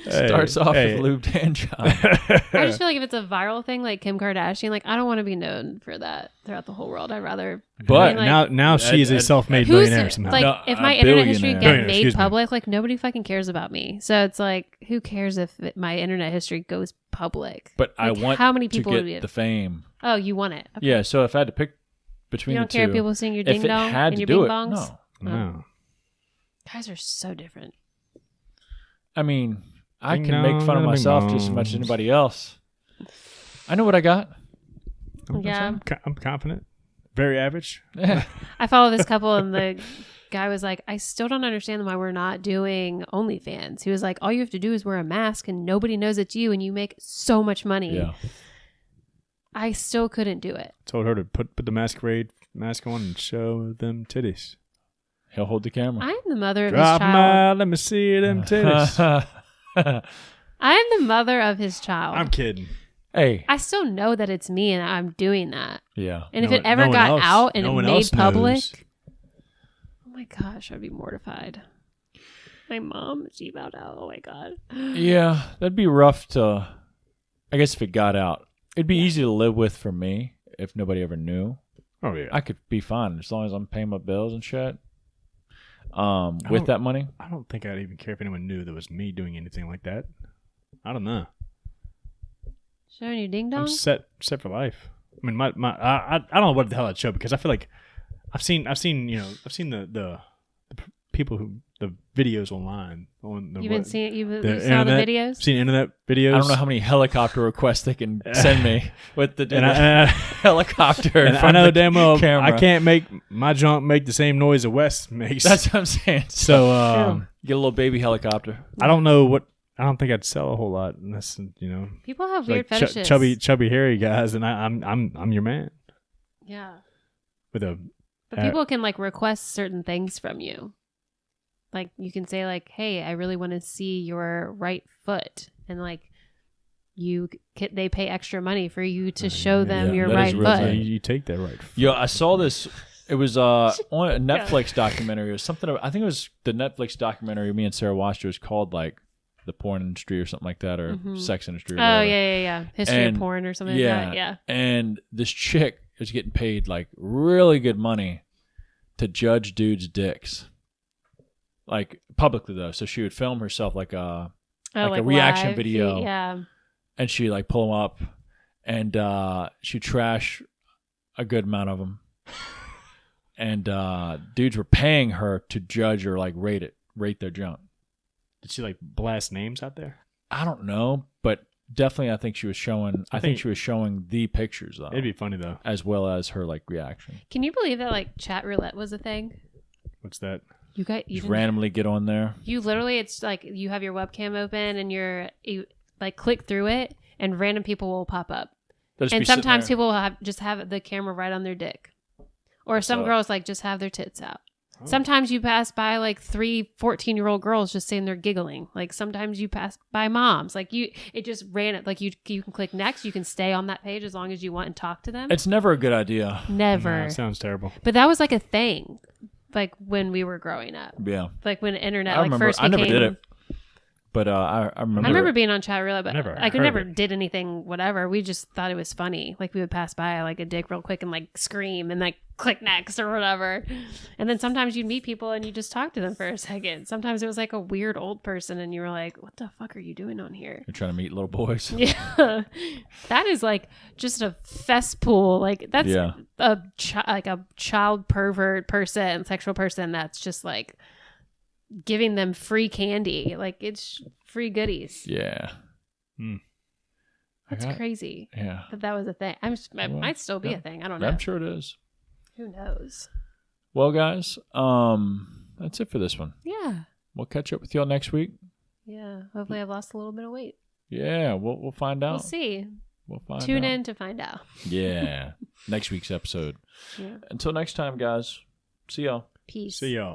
Starts off with lubed hand job. I just feel like if it's a viral thing like Kim Kardashian, like I don't want to be known for that throughout the whole world. I'd rather. But like, now she is a self-made who's millionaire somehow. like No, if a my internet history billionaire. get Billionaire, made excuse me. public, like nobody fucking cares about me. So it's like, who cares if my internet history goes public? But I Like, want how many to people get would be? the fame. Oh, you want it? Okay. Yeah, so if I had to pick between You don't the care two, if people sing your if ding it dong had and to your do bing it, bongs. no. No. Guys are so different. I mean, I Ding can make dong, fun of ding myself just as much as dongs. anybody else. I know what I got. Yeah. I'm confident. Very average. I follow this couple and the guy was like, I still don't understand why we're not doing OnlyFans. He was like, all you have to do is wear a mask and nobody knows it's you and you make so much money. Yeah. I still couldn't do it. Told her to put the masquerade mask on and show them titties. He'll hold the camera. I'm the mother of Drop his 'em child. out, let me see them titties. I'm the mother of his child. I'm kidding. Hey. I still know that it's me and I'm doing that. Yeah. And if No it one- ever no one got else- out and no it one made else public, knows. oh my gosh, I'd be mortified. My mom, she found out. Oh my God. Yeah, that'd be rough to. I guess if it got out, it'd be easy to live with for me if nobody ever knew. Oh yeah. I could be fine as long as I'm paying my bills and shit. With don't- that money, I don't think I'd even care if anyone knew that was me doing anything like that. I don't know. Showing you ding I'm dong? set for life. I mean, I don't know what the hell I'd show because I feel like I've seen the people who the videos online on the You've been seeing, you the saw the internet. videos? I've seen internet videos. I don't know how many helicopter requests they can send me with the And I helicopter. in and I front know of the damn well camera. I can't make my junk make the same noise that Wes makes. That's what I'm saying. so Get a little baby helicopter. I don't know what. I don't think I'd sell a whole lot unless People have weird like fetishes. chubby hairy guys, and I'm your man Yeah. with a. But people can like request certain things from you. Like you can say like, "Hey, I really want to see your right foot," and like they pay extra money for you to show them yeah, your that right is real foot. thing. You take that right. Yo, I saw this. It was on a Netflix documentary. It was something. I think it was the Netflix documentary me and Sarah watched. It was called like the porn industry or something like that, or sex industry. Or Oh whatever. yeah. History And- of porn or something Yeah, like that. Yeah. And this chick is getting paid like really good money to judge dudes' dicks, like publicly though. So she would film herself like a reaction live video. feed, yeah. and she like pull them up, and she trash a good amount of them, and dudes were paying her to judge or like rate their junk. Did she like blast names out there? I don't know, but definitely, I think she was showing. I think she was showing the pictures though. It'd be funny though, as well as her like reaction. Can you believe that like chat roulette was a thing? What's that? You just randomly get on there. You literally, it's like you have your webcam open and you like click through it, and random people will pop up. And sometimes people will just have the camera right on their dick, or some girls like just have their tits out. Oh. Sometimes you pass by like 3 14-year-old girls just sitting there giggling. Like sometimes you pass by moms. Like it just ran it. Like you can click next. You can stay on that page as long as you want and talk to them. It's never a good idea. Never. No, it sounds terrible. But that was like a thing. Like when we were growing up. Yeah. Like when internet first I became. never did it. But I remember. I remember being on chat roulette, but I never it. did anything, whatever. We just thought it was funny. Like we would pass by like a dick real quick and like scream and like click next or whatever. And then sometimes you'd meet people and you just talk to them for a second. Sometimes it was like a weird old person and you were like, what the fuck are you doing on here? You're trying to meet little boys. Yeah. That is like just a cesspool. Like that's a child pervert person, sexual person that's just like giving them free candy. Like it's free goodies. Yeah. That's crazy. Yeah. That was a thing. It might still be a thing. I don't know. I'm sure it is. Who knows? Well, guys, that's it for this one. Yeah. We'll catch up with y'all next week. Yeah. Hopefully I've lost a little bit of weight. Yeah, we'll find out. We'll see. We'll find Tune out. in to find out. Yeah. Next week's episode. Yeah. Until next time, guys. See y'all. Peace. See y'all.